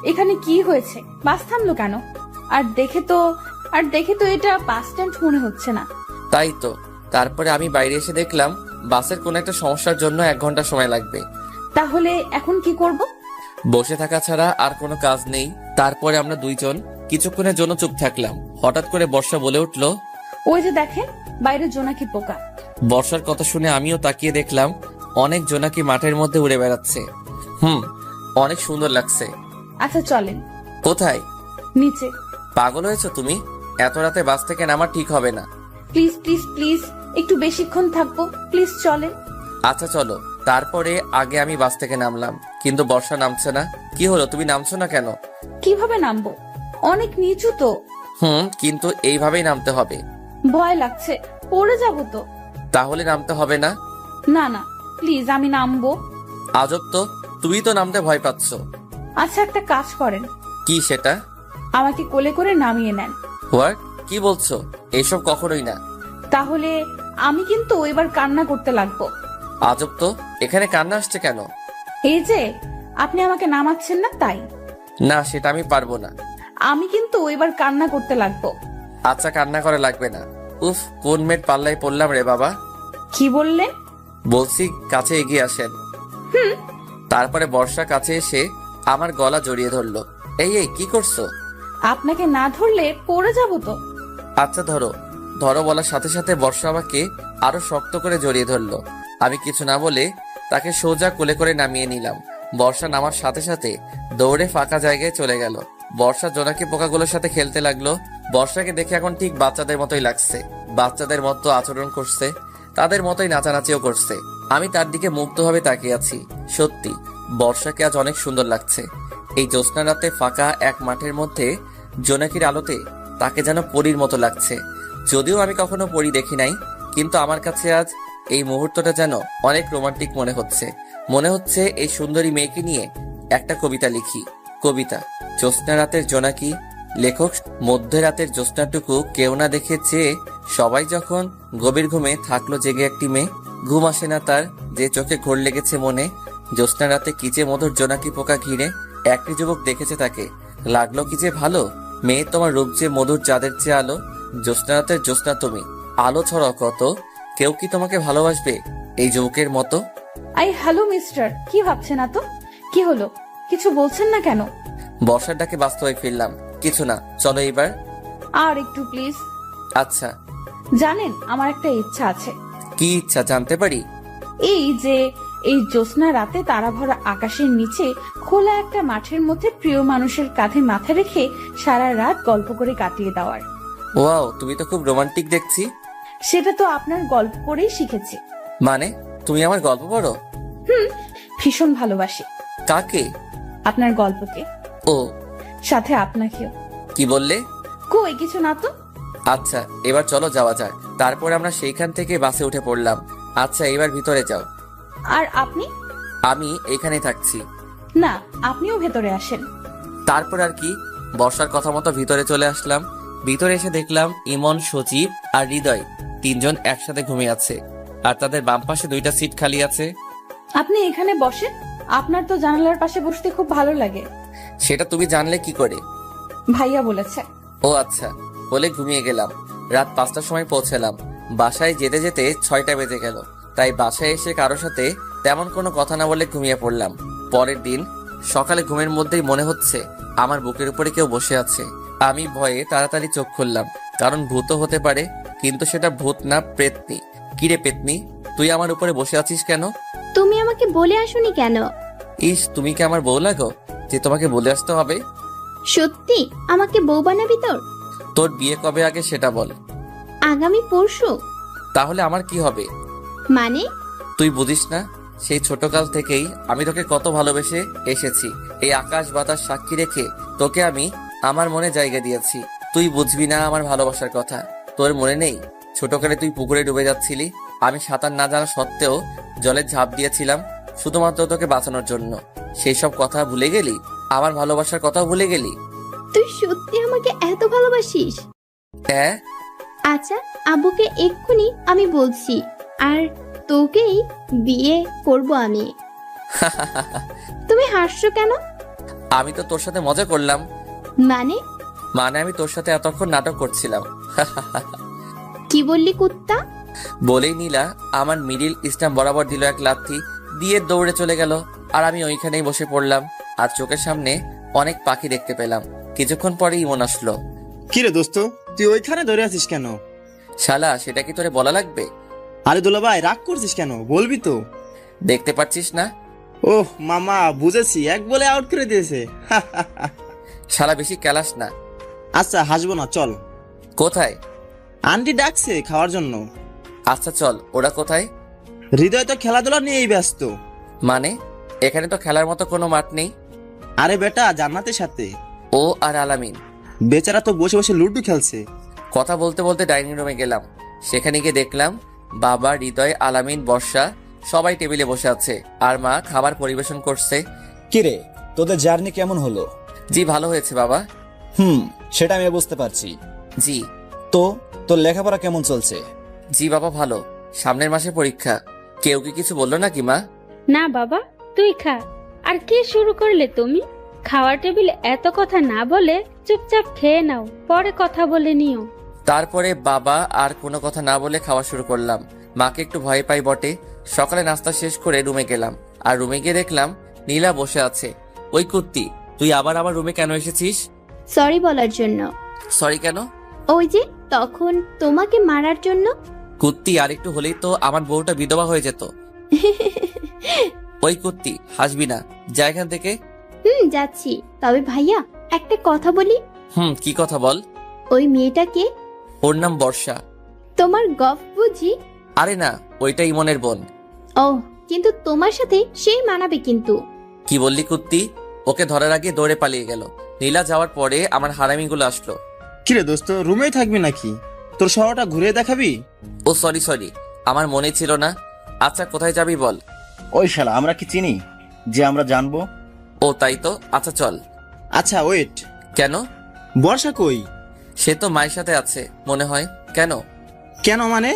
এখানে কি হয়েছে? বাস থামলো কেন? আর দেখে তো এটা বাস স্ট্যান্ড মনে হচ্ছে না। তাই তো। তারপরে আমি বাইরে এসে দেখলাম বাসের কোনো একটা সমস্যার জন্য 1 ঘন্টা সময় লাগবে। তাহলে এখন কি করব? বসে থাকা ছাড়া আর কোনো কাজ নেই। তারপরে আমরা 2 জন কিছুক্ষণের জন্য চুপ থাকলাম। হঠাৎ করে বর্ষা বলে উঠলো, ওই যে দেখেন, বাইরে জোনাকি পোকা। বর্ষার কথা শুনে আমিও তাকিয়ে দেখলাম অনেক জোনাকি মাঠের মধ্যে উড়ে বেড়াচ্ছে। অনেক সুন্দর লাগছে। আচ্ছা চলেন। কোথায়? নিচে। পাগল হয়েছো তুমি? এত রাতে বাস থেকে নামা ঠিক হবে না। প্লিজ প্লিজ প্লিজ, একটু বেশিক্ষণ থাকবো, প্লিজ চলেন। আচ্ছা চলো। তারপরে আগে আমি বাস থেকে নামলাম, কিন্তু বর্ষা নামছে না। কি হলো, তুমি নামছো না কেন? কিভাবে নামবো? অনেক নিচু তো। কিন্তু এইভাবেই নামতে হবে। ভয় লাগছে, পড়ে যাব তো। তাহলে নামতে হবে না? না না, প্লিজ আমি নামবো। আজব তো, তুমি তো নামতে ভয় পাচ্ছ। আচ্ছা একটা কাজ করেন, কি সেটা? আমাকে কোলে করে নামিয়ে নেন। হোয়াট? কি বলছো? এসব কখনোই না। তাহলে আমি কিন্তু এবার কান্না করতে লাগবো। আজব তো, এখানে কান্না আসছে কেন? এই যে আপনি আমাকে নামাচ্ছেন না তাই। না, সেটা আমি পারবো না। আমি কিন্তু এবার কান্না করতে লাগবো। আচ্ছা, কান্না করা লাগবে না। উফ, কোন মেয়ের পাল্লায় পড়লাম রে বাবা। কি বললেন? বলছি কাছে এগিয়ে আসেন। তারপরে বর্ষা কাছে এসে আমার গলা জড়িয়ে ধরলো। এই এই, কি করছো? আপনাকে না ধরলে পড়ে যাব তো। আচ্ছা ধরো। ধরো বলার সাথে সাথে বর্ষা আমাকে আরো শক্ত করে জড়িয়ে ধরলো। আমি কিছু না বলে তাকে সোজা কোলে করে নামিয়ে নিলাম। বর্ষা নামার সাথে সাথে দৌড়ে ফাঁকা জায়গায় চলে গেল। বর্ষা জোনাকি পোকাগুলোর সাথে খেলতে লাগলো। বর্ষাকে দেখে এখন ঠিক বাচ্চাদের মতোই লাগছে। বাচ্চাদের মতো আচরণ করছে, তাদের মতোই নাচানাচিও করছে। আমি তার দিকে মুগ্ধভাবে তাকিয়ে আছি। সত্যি বর্ষাকে আজ অনেক সুন্দর লাগছে। এই জ্যোৎস্না রাতে ফাঁকা এক মাঠের মধ্যে জোনাকির আলোতে তাকে যেন পরীর মতো লাগছে। যদিও আমি কখনো পরী দেখি নাই, কিন্তু আমার কাছে আজ এই মুহূর্তটা যেন অনেক রোমান্টিক মনে হচ্ছে। মনে হচ্ছে এই সুন্দরী মেয়েকে নিয়ে একটা কবিতা লিখি। কবিতা জ্যোৎস্না রাতের জোনাকি। লেখক মধ্যরাতের জ্যোৎস্নাটুকু কেউ না দেখে চেয়ে সবাই যখন গভীর ঘুমে থাকলো জেগে একটি মেয়ে। ঘুম আসে না তার, যে চোখে ঘোর লেগেছে মনে। জ্যোৎস্না রাতে কি যে মধুর জোনাকি পোকা ঘিরে একটি যুবক দেখেছে তাকে, লাগলো কি যে ভালো। মেয়ে তোমার রূপ যে মধুর চাঁদের চেয়ে আলো। জ্যোৎস্না রাতের জ্যোৎস্না তুমি, আলো ছড়াও কত। কেউ কি তোমাকে ভালোবাসবে এই যুবকের মতো? হ্যালো মিস্টার, কি ভাবছেন না তো? কি হলো, কিছু বলছেন না কেন? বর্ষার ডাকে বাস্তবে ফিরলাম। কিছু না, চলো এবার। আর একটু প্লিজ। আচ্ছা। জানেন আমার একটা ইচ্ছা আছে। কি ইচ্ছা জানতে পারি? এই যে এই জ্যোৎস্না রাতে তারা ভরা আকাশের নিচে খোলা একটা মাঠের মধ্যে প্রিয় মানুষের কাঁধে মাথা রেখে সারা রাত গল্প করে কাটিয়ে দেওয়ার। ওয়াও, তুমি তো খুব রোমান্টিক দেখছি। সেটা তো আপনার গল্প করেই শিখেছি। মানে তুমি আমার গল্প পড়ো? ভীষণ ভালোবাসি। কাকে? আপনার গল্পকে, ও সাথে আপনাকেও। কি বললে? কই কিছু না তো। আচ্ছা, এবার চলো যাওয়া যাক। তারপর আমরা সেইখান থেকে বাসে উঠে পড়লাম। আচ্ছা, এবার ভিতরে যাও। আর আপনি? আমি এখানে থাকছি। না, আপনিও ভেতরে আসেন। তারপর আর কি, বর্ষার কথা মতো ভিতরে চলে আসলাম। ভিতরে এসে দেখলাম ইমন, সচিব আর হৃদয় তিনজন একসাথে ঘুমিয়ে আছে, আর তাদের বাম পাশে 2টা সিট খালি আছে। আপনি এখানে বসেন, আপনার তো জানালার পাশে বসতে খুব ভালো লাগে। সেটা তুমি জানলে কি করে? ভাইয়া বলেছে। ও আচ্ছা, বলে ঘুমিয়ে গেলাম। রাত 5টার সময় পৌঁছালাম। বাসায় যেতে যেতে 6টা বেজে গেল। তাই বাসায় এসে কারোর সাথে তেমন কোনো কথা না বলে ঘুমিয়ে পড়লাম। পরের দিন সকালে ঘুমের মধ্যেই মনে হচ্ছে আমার বুকের উপরে কেউ বসে আছে। আমি ভয়ে তাড়াতাড়ি চোখ খুললাম, কারণ ভূতও হতে পারে, কিন্তু সেটা ভূত না, প্রেতনি। কিরে পেতনি, তুই আমার উপরে বসে আছিস কেন? তুমি আমাকে বলে আসোনি কেন? ইস, তুমি কি আমার বউ লাগো যে তোমাকে বলে আসতে হবে? সত্যি আমাকে বউ বানাবি তোর? তোর বিয়ে কবে আগে সেটা বল। আগামী পরশু। তাহলে আমার কি হবে? মানে? তুই বুঝিস না, সেই ছোটকাল থেকেই আমি তোকে কত ভালোবেসে এসেছি। এই আকাশ বাতাস সাক্ষী রেখে তোকে আমি আমার মনে জায়গা দিয়েছি। তুই বুঝবি না আমার ভালোবাসার কথা। তোর মনে নেই ছোটকালে তুই পুকুরে ডুবে যাচ্ছিলি, আমি সাঁতার না জানা সত্ত্বেও জলে ঝাঁপ দিয়েছিলাম শুধুমাত্র তোকে বাঁচানোর জন্য। সেই সব কথা ভুলে গেলি? আমার ভালোবাসার কথাও ভুলে গেলি? তুই সত্যি আমাকে এত ভালোবাসিস? হ্যাঁ। আচ্ছা, আব্বুকে এক্ষুনি আমি বলছি, আর তোকেই বিয়ে করব আমি। তুমি হাসছো কেন? আমি তো তোর সাথে মজা করলাম। মানে? মানে আমি তোর সাথে এতক্ষণ নাটক করছিলাম। কি বললি কুত্তা? বলেই নীলা আমার মিডিল স্টাম্প বরাবর দিল এক লাথি, দিয়ে দৌড়ে চলে গেল। আর আমি ওইখানেই বসে পড়লাম, আর চোখের সামনে অনেক পাখি দেখতে পেলাম। কিছুক্ষণ পরে ইমন আসলো। কিরে দোস্ত, তুই ওইখানে ধরে আছিস কেন? শালা, সেটা কি তোরে বলা লাগবে? আরে দুলা ভাই, রাগ করছিস কেন? বলবি তো। দেখতে পাচ্ছিস না? ওহ মামা, বুঝেছি, এক বলে আউট করে দিয়েছে। শালা, বেশি ক্যালাস না। আচ্ছা হাসবো না, চল। কোথায়? আন্টি ডাকছে খাওয়ার জন্য। আচ্ছা চল। ওরা কোথায়? হৃদয় তো খেলাধুলা নিয়েই ব্যস্ত। মানে এখানে তো খেলার মতো কোনো মাঠ নেই। আরে বেটা, জান্নাতের সাথে। ও আর আলামিন। বেচারা তো বসে বসে লুডো খেলছে। কথা বলতে বলতে ডাইনিং রুমে গেলাম। সেখানে গিয়ে দেখলাম বাবা, হৃদয়, আলামিন, বর্ষা সবাই টেবিলে বসে আছে আর মা খাবার পরিবেশন করছে। কিরে, তোদের জার্নি কেমন হলো? জি ভালো হয়েছে বাবা। সেটা আমি বুঝতে পারছি। জি। তো তোর লেখাপড়া কেমন চলছে? জি বাবা ভালো, সামনের মাসে পরীক্ষা। কেউ কি কিছু বললো নাকি মা? না বাবা, তুই খা। আর কি শুরু করলে তুমি? খাওয়ার টেবিলে এত কথা না বলে চুপচাপ খেয়ে নাও, পরে কথা বলে নিও। তারপরে বাবা আর কোনো কথা না বলে খাওয়া শুরু করলাম। মাকে একটু ভয় পাই বটে। সকালে নাস্তা শেষ করে রুমে গেলাম, আর রুমে গিয়ে দেখলাম নীলা বসে আছে। ওই কুত্তি, তুই আবার আমার রুমে কেন এসেছিস? সরি বলার জন্য। সরি কেন? ওই যে তখন তোমাকে মারার জন্য। কুত্তি, আর একটু হলেই তো আমার বউটা বিধবা হয়ে যেত। ওই কুত্তি, হাসবি না, যা এখান থেকে। যাচ্ছি। তবে ভাইয়া একটা কথা বলি। কি কথা বল? ওই মেয়েটাকে, ওর নাম বর্ষা। তোমার গফ বুঝি? আরে না, ওইটা ইমনের বোন। ও, কিন্তু তোমার সাথে সেই মানাবে কিন্তু। কি বললি কুত্তি? ওকে ধরার আগে দৌড়ে পালিয়ে গেল। নীলা যাওয়ার পরে আমার হারামিগুলো আসলো। কিরে দোস্ত, রুমেই থাকবি নাকি? তোর শহরটা ঘুরে দেখাবি? ও সরি, আমার মনে ছিল না। আচ্ছা কোথায় যাবি বল? ওই শালা, আমরা কি চিনি যে আমরা জানবো? ও তাই তো, আচ্ছা চল। আচ্ছা ওয়েট, কেন? বর্ষা কই? সে তো মায়ের সাথে আছে মনে হয়। কেন? কেন মানে?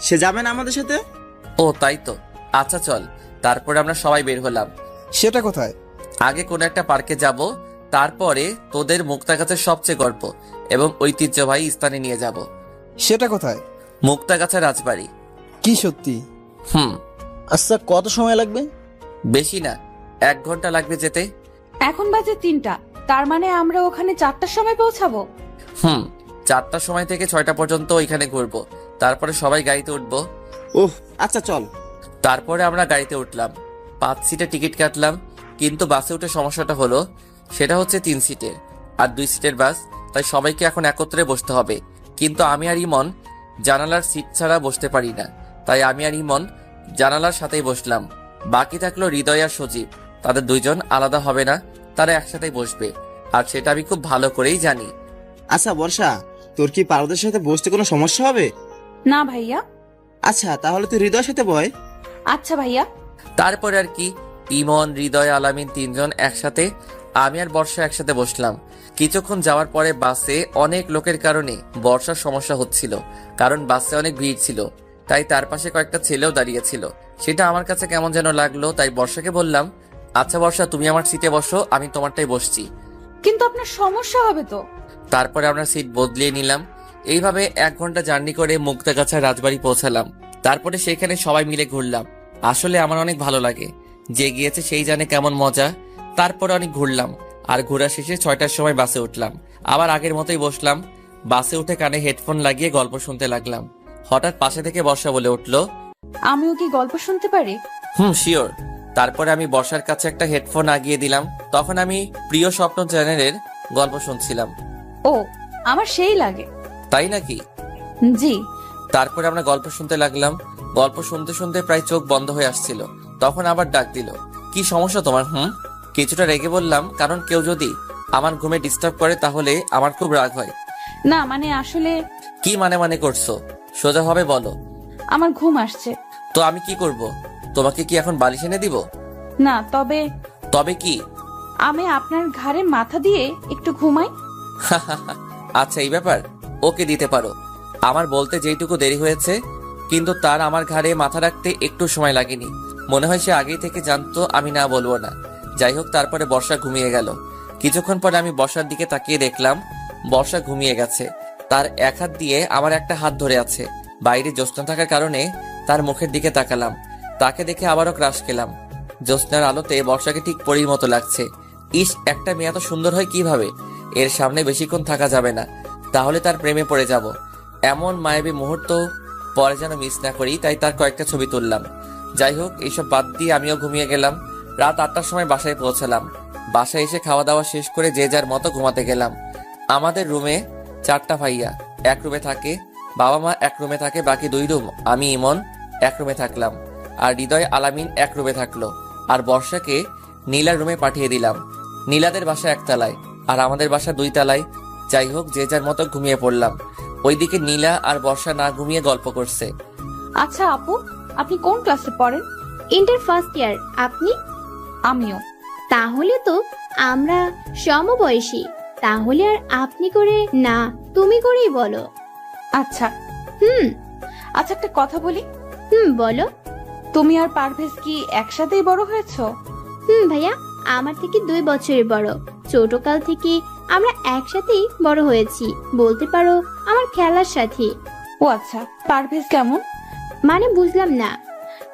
সে যাবে না আমাদের সাথে? ও তাই তো, আচ্ছা চল। তারপরে আমরা সবাই বের হলাম। সেটা কোথায়? আগে কোনো একটা পার্কে যাব, তারপরে তোদের মুক্তাগাছার সবচেয়ে গল্প এবং ঐতিহ্যবাহী স্থানে নিয়ে যাব। সেটা কোথায়? মুক্তাগাছা রাজবাড়ি। কি সত্যি? আচ্ছা, কত সময় লাগবে? বেশি না, 1 ঘন্টা লাগবে যেতে। এখন বাজে 3টা, তার মানে আমরা ওখানে 4টার সময় পৌঁছাবো। 4টার সময় থেকে 6টা পর্যন্ত ওইখানে ঘুরবো, তারপরে সবাই গাড়িতে উঠবো। ওহ আচ্ছা চল। তারপরে আমরা গাড়িতে উঠলাম। 5 সিটের টিকিট কাটলাম, কিন্তু বাসে উঠে সমস্যাটা হলো, সেটা হচ্ছে 3 সিটের আর 2 সিটের বাস, তাই সবাইকে এখন একত্রে বসতে হবে। কিন্তু আমি আর ইমন জানালার সিট ছাড়া বসতে পারি না, তাই আমি আর ইমন জানালার সাথেই বসলাম। বাকি থাকলো হৃদয় আর সজীব। তাদের 2 জন আলাদা হবে না, তারা একসাথেই বসবে, আর সেটা আমি খুব ভালো করেই জানি। আচ্ছা বর্ষা, তোর কি পারদের সাথে বসতে কোনো সমস্যা হবে? না ভাইয়া। আচ্ছা তাহলে তুই হৃদয়ের সাথে বয়। আচ্ছা ভাইয়া। তারপরে আর কি, ইমন, হৃদয়, আলামিন 3 জন একসাথে, আমি আর বর্ষা একসাথে বসলাম। কিছুক্ষণ যাওয়ার পরে বাসে অনেক লোকের কারণে বর্ষার সমস্যা হচ্ছিল, কারণ বাসে অনেক ভিড় ছিল, তাই তার পাশে কয়েকটা ছেলেও দাঁড়িয়েছিল। সেটা আমার কাছে কেমন যেন লাগলো, তাই বর্ষাকে বললাম, আচ্ছা বর্ষা, তুমি আমার সিটে বসো, আমি তোমারটাই বসছি। কিন্তু আপনার সমস্যা হবে তো। তারপরে আমরা সিট বদলিয়ে নিলাম। এইভাবে 1 ঘন্টা জার্নি করে মুক্তাগাছা রাজবাড়ি পৌঁছালাম। তারপরে সেখানে সবাই মিলে ঘুরলাম। আসলে আমার অনেক ভালো লাগে, যে গিয়েছে সেই জানে কেমন মজা। তারপরে অনেক ঘুরলাম, আর ঘোরা শেষে 6টার সময় বাসে উঠলাম। আবার আগের মতোই বসলাম। বাসে উঠে কানে হেডফোন লাগিয়ে গল্প শুনতে লাগলাম। হঠাৎ পাশে থেকে বর্ষা বলে উঠলো, আমিও কি গল্প শুনতে পারি? শিওর। তারপরে আমি বর্ষার কাছে একটা হেডফোন আগিয়ে দিলাম। তখন আমি প্রিয় স্বপ্ন চ্যানেলের গল্প শুনছিলাম। ও, আমার সেই লাগে। তাই নাকি? জি। তারপরে আমরা গল্প শুনতে লাগলাম। গল্প শুনতে শুনতে প্রায় চোখ বন্ধ হয়ে আসছিল। তখন আবার ডাক দিল, কি সমস্যা তোমার? কিছুটা রেগে বললাম, কারণ কেউ যদি আমার ঘুমে ডিস্টার্ব করে তাহলে আমার খুব রাগ হয়। না মানে আসলে। কি মানে করছো? সোজা হবে বলো। আমার ঘুম আসছে। তো আমি কি করব? তোমাকে কি এখন বালিশ এনে দিব? না, তবে। তবে কি? আমি আপনার ঘাড়ে মাথা দিয়ে একটু ঘুমাই। আচ্ছা এই ব্যাপার, ওকে দিতে পারো। আমার বলতে যেইটুকু দেরি হয়েছে, কিন্তু তার আমার ঘাড়ে মাথা রাখতে একটু সময় লাগেনি। মনে হয় সে আগেই থেকে জানতো আমি না বলবো না। যাই হোক, তারপরে বর্ষা ঘুমিয়ে গেল। কিছুক্ষণ পরে আমি বর্ষার দিকে তাকিয়ে দেখলাম বর্ষা ঘুমিয়ে গেছে। তার এক হাত দিয়ে আমার একটা হাত ধরে আছে। বাইরে জ্যোৎস্না থাকার কারণে তার মুখের দিকে তাকালাম। তাকে দেখে আবারও ক্রাশ খেলাম। জ্যোৎস্নার আলোতে বর্ষাকে ঠিক পরীর মতো লাগছে। ইস, একটা মেয়ে এত সুন্দর হয় কিভাবে? এর সামনে বেশিক্ষণ থাকা যাবে না, তাহলে তার প্রেমে পড়ে যাব। এমন মায়াবী মুহূর্ত পরে যেন মিস না করি, তাই তার কয়েকটা ছবি তুললাম। যাই হোক, এইসব বাদ দিয়ে আমিও ঘুমিয়ে গেলাম। রাত 8টার সময় বাসায় পৌঁছালাম। বাসায় এসে খাওয়া দাওয়া শেষ করে যে যার মতো ঘুমাতে গেলাম। আমাদের রুমে 4টা ভাইয়া এক রুমে থাকে, বাবা মা এক রুমে থাকে, বাকি 2 রুম আমি ইমন এক রুমে থাকলাম, আর হৃদয়, আলামিন এক রুমে থাকলো। আর বর্ষাকে নীলার রুমে পাঠিয়ে দিলাম। নীলাদের বাসা 1 তলায় আর আমাদের বাসা 2 তলায়। যাই হোক, যে যার মতো ঘুমিয়ে পড়লাম। ওইদিকে নীলা আর বর্ষা না ঘুমিয়ে গল্প করছে। আচ্ছা আপু, আপনি কোন ক্লাসে পড়েন? Inter first year. আপনি? আমিও। তাহলে তো আমরা সমবয়সী। তাহলে আর আপনি করে না, তুমি করেই বলো। আচ্ছা হুম। আচ্ছা, একটা কথা বলি। বলো। তুমি আর পারভেজ কি একসাথেই বড় হয়েছো? ভাইয়া আমার থেকে 2 বছরের বড়। ছোটকাল থেকে আমরা একসাথেই বড় হয়েছি, বলতে পারো আমার খেলার সাথী। ও আচ্ছা, পারভেজ কেমন? মানে বুঝলাম না।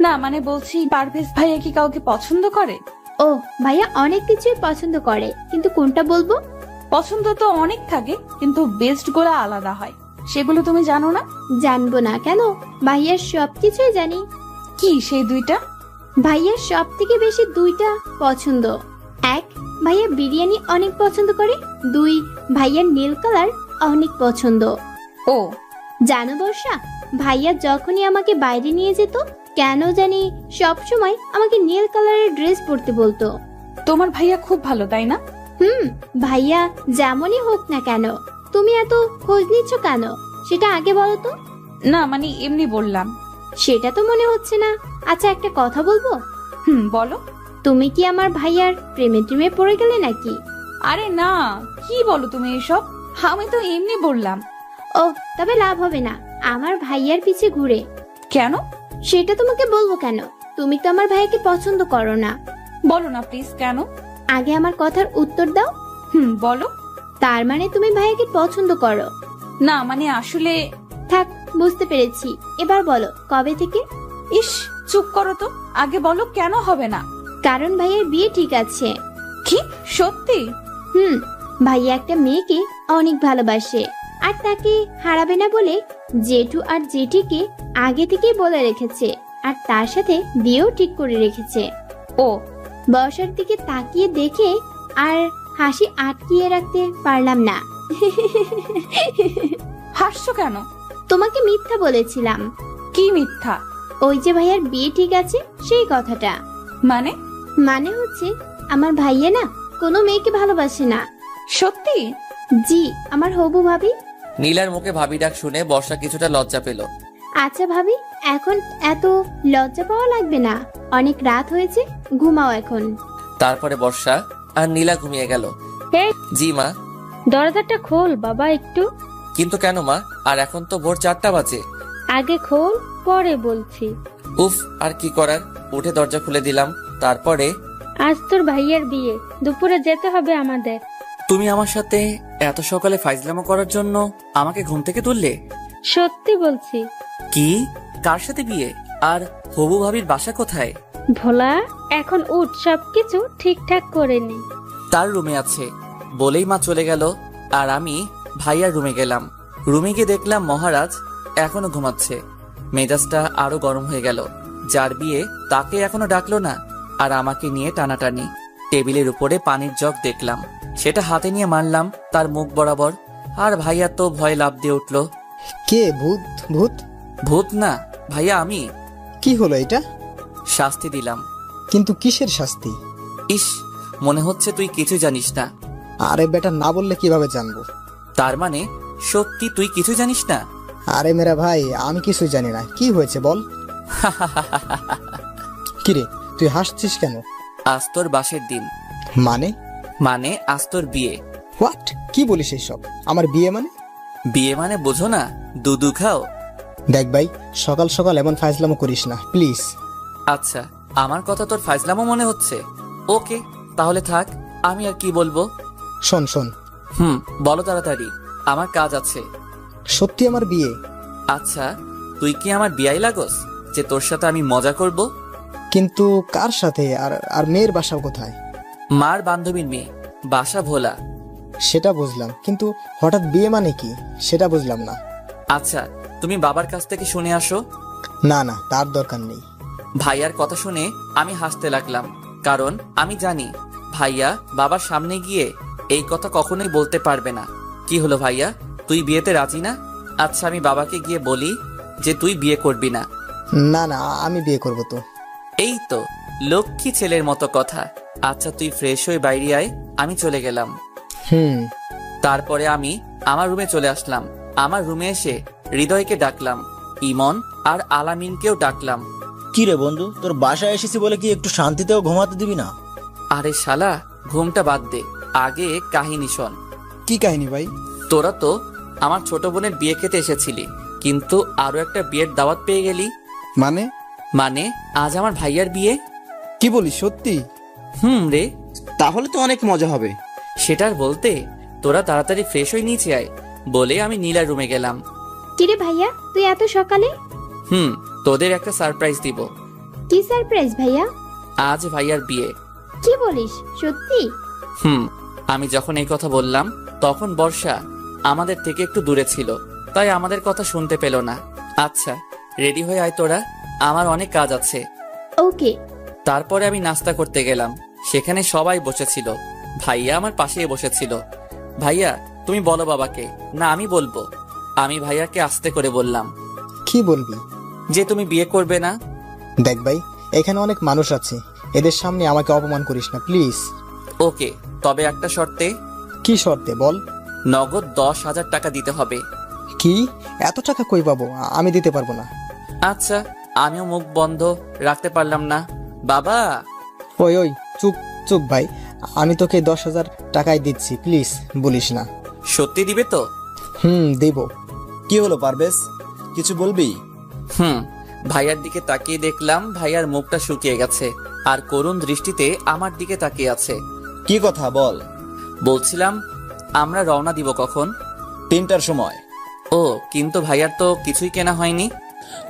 না মানে বলছি, পারভেজ ভাইয়া কি কাউকে পছন্দ করে? ও ভাইয়া অনেক কিছুই পছন্দ করে, কিন্তু কোনটা বলবো? পছন্দ তো অনেক থাকে, কিন্তু বেস্ট গুলো আলাদা হয়। সেগুলো তুমি জানো না? জানবো না কেন, ভাইয়ার সবকিছুই জানি। কি সেই দুইটা? ভাইয়ার সব থেকে বেশি 2টা পছন্দ। 1, ভাইয়া বিরিয়ানি অনেক পছন্দ করে। 2, ভাইয়ার নীল কালার অনেক পছন্দ। ও জানো বর্ষা, ভাইয়া যখনই আমাকে বাইরে নিয়ে যেত, কেন জানি সব সময় আমাকে নীল কালারের ড্রেস পরতে বলতো। তোমার ভাইয়া খুব ভালো, তাই না? ভাইয়া যেমনই হোক না কেন, তুমি এত খোঁজ নিচ্ছ কেন সেটা আগে বলো তো। না মানে এমনি বললাম। সেটা তো মনে হচ্ছে না। আচ্ছা একটা কথা বলবো? বলো। তুমি কি আমার ভাইয়ার প্রেমে পড়ে গেলে নাকি? আরে না, কি বলো তুমি এসব? আমি তো এমনি বললাম। ও তবে লাভ হবে না আমার ভাইয়ার পিছে ঘুরে। কেন? সেটা তোমাকে বলবো কেন? তুমি তো আমার ভাইয়াকে পছন্দ করো না। বলো না প্লিজ, কেন? আগে আমার কথার উত্তর দাও। বলো। তার মানে তুমি ভাইয়াকে পছন্দ করো না? মানে আসলে থাক, বুঝতে পেরেছি। এবার বলো কবে থেকে? ইস, চুপ করো তো, আগে বলো কেন হবে না। কারণ ভাইয়ার বিয়ে ঠিক আছে। কি সত্যি? ভাইয়া একটা মেয়েকে অনেক ভালোবাসে, আর তাকে হারাবে না বলে জেঠু আর জেঠিকে আগে থেকেই বলে রেখেছে, আর তার সাথে বিয়েও ঠিক করে রেখেছে। ও বর্ষার দিকে তাকিয়ে দেখে আর হাসি আটকিয়ে রাখতে পারলাম না। হাসছো কেন? তোমাকে মিথ্যা বলেছিলাম। কি মিথ্যা? ওই যে ভাইয়ার বিয়ে ঠিক আছে সেই কথাটা। মানে? মানে হচ্ছে আমার ভাইয়া না কোনো মেয়েকে ভালোবাসে না। সত্যি? জি, আমার হবু ভাবি। নীলার মুখে ভাবি ডাক শুনে বর্ষা কিছুটা লজ্জা পেল। আচ্ছা ভাবি, এখন এত লজ্জা পাওয়া লাগবে না, অনেক রাত হয়েছে, ঘুমাও এখন। তারপরে বর্ষা আর নীলা ঘুমিয়ে গেল। এই, জি মা। দরজাটা খোল বাবা একটু। কিন্তু কেন মা? আর এখন তো ভোর 4টা বাজে। আগে খোল, পরে বলছি। উফ, আর কি করার, উঠে দরজা খুলে দিলাম। তারপরে আজ তোর ভাইয়ের বিয়ে, দুপুরে যেতে হবে আমাদের। তুমি আমার সাথে এত সকালে ফাইজলামো করার জন্য আমাকে ঘুম থেকে তুললে? সত্যি বলছি। কি? কার সাথে বিয়ে? আর হবু ভাবির বাসা কোথায়? ভোলা, এখন উঠ, সবকিছু ঠিকঠাক করে নি। তার রুমে আছে বলেই মা চলে গেল, আর আমি ভাইয়ার রুমে গেলাম। রুমে গিয়ে দেখলাম মহারাজ এখনো ঘুমাচ্ছে। মেজাজটা আরো গরম হয়ে গেল। যার বিয়ে তাকে এখনো ডাকলো না, আর আমাকে নিয়ে টানাটানি। টেবিলের উপরে পানির জগ দেখলাম, সেটা হাতে নিয়ে মারলাম তার মুখ বরাবর। আর ভাইয়া তো ভয় লাফ দিয়ে উঠলো। কে? ভূত? ভূত? ভূত না ভাইয়া, আমি। কি হলো এটা? শাস্তি দিলাম। কিন্তু কিসের শাস্তি? ইস, মনে হচ্ছে তুই কিছু জানিস না। আরে বেটা, না বললে কিভাবে জানবো? তার মানে সত্যি তুই কিছু জানিস না? আরে মেরা ভাই, আমি কিছু জানি না। কি হয়েছে বল। কিরে, তুই হাসছিস কেন? আজ তোর বাসের দিন। মানে? মানে আজ তোর বিয়ে। হোয়াট? কি বলিস এইসব? আমার বিয়ে মানে? বিয়ে মানে বোঝো না, দুধু খাও। দেখ ভাই, সকাল সকাল এমন ফাইজলামো করিস না প্লিজ। আচ্ছা, আমার কথা তোর ফাইজলামো মনে হচ্ছে? ওকে, তাহলে থাক, আমি আর কি বলবো। শোন শোন। বলো তাড়াতাড়ি, আমার কাজ আছে। সত্যি আমার বিয়ে? আচ্ছা, তুই কি আমার বিয়াই লাগোস যে তোর সাথে আমি মজা করব? কিন্তু কার সাথে? আর আর মেয়ের বাসা কোথায়? মার বান্ধবীর মেয়ে, বাসা ভোলা। সেটা বুঝলাম, কিন্তু হঠাৎ বিয়ে মানে কি সেটা বুঝলাম না। আচ্ছা, তুমি বাবার কাছ থেকে শুনে আসো। না না, তার দরকার নেই। ভাইয়ার কথা শুনে আমি হাসতে লাগলাম, কারণ আমি জানি ভাইয়া বাবার সামনে গিয়ে এই কথা কখনোই বলতে পারবে না। কি হলো ভাইয়া, তুই বিয়েতে রাজি না? আচ্ছা, আমি বাবাকে গিয়ে বলি যে তুই বিয়ে করবি না। না না, আমি বিয়ে করব তো। এই তো লক্ষ্মী ছেলের মতো কথা। আচ্ছা, তুই ফ্রেশ হয়ে বাইরে আয়, আমি চলে গেলাম। তারপরে আমি আমার রুমে চলে আসলাম। আমার রুমে এসে হৃদয়কে ডাকলাম, ইমন আর আলামিনকেও ডাকলাম। কি রে বন্ধু, তোর বাসায় এসেছি বলে কি একটু শান্তিতেও ঘুমাতে দিবি না? আরে শালা, ঘুমটা বাদ দে, আগে কাহিনী শোন। কি কাহিনী ভাই? তোরা তো আমার ছোট বোনের বিয়ে খেতে এসেছিলি, কিন্তু আরো একটা বিয়ের দাওয়াত পেয়ে গেলি। মানে? মানে আজ আমার ভাইয়ার বিয়ে। কি বলিস, সত্যি? রে, তাহলে তো অনেক মজা হবে। সেটার বলতে তোরা তাড়াতাড়ি ফ্রেশ হয়ে নিচে আয় বলে আমি নীলার রুমে গেলাম। কিরে ভাইয়া, তুই এত সকালে? তোদের একটা সারপ্রাইজ দিব। কি সারপ্রাইজ ভাইয়া? আজ ভাইয়ার বিয়ে। কি বলিস, সত্যি? আমি যখন এই কথা বললাম তখন বর্ষা আমাদের থেকে একটু দূরে ছিল, তাই আমাদের কথা শুনতে পেল না। আচ্ছা, রেডি হয়ে আয় তোরা, আমার অনেক কাজ আছে। ওকে। তারপরে আমি নাস্তা করতে গেলাম। সেখানে সবাই বসেছিল, ভাইয়া আমার পাশেই বসেছিল। ভাইয়া, তুমি বলো বাবাকে। না, আমি বলবো। আমি ভাইয়াকে আস্তে করে বললাম, কি বলবি? যে তুমি বিয়ে করবে না। দেখ ভাই, এখানে অনেক মানুষ আছে, এদের সামনে আমাকে অপমান করিস না প্লিজ। ওকে, তবে একটা শর্তে। কি শর্তে বল? নগদ 10,000 টাকা দিতে হবে। কি? এত টাকা কই পাবো? আমি দিতে পারবো না। আচ্ছা, আমিও মুখ বন্ধ রাখতে পারলাম না। বাবা। ওই ওই, চুপ চুপ ভাই, আমি তোকে 10,000 টাকাই দিচ্ছি, প্লিজ বলিস না। সত্যি দিবে তো? দেব। কি হলো পারভেজ, কিছু বলবি? ভাইয়ার দিকে তাকিয়ে দেখলাম ভাইয়ার মুখটা শুকিয়ে গেছে আর করুণ দৃষ্টিতে আমার দিকে তাকিয়ে আছে। কি কথা বল। বলছিলাম, আমরা রওনা দিব কখন? 3টার সময়। ও, কিন্তু ভাইয়ার তো কিছুই কেনা হয়নি।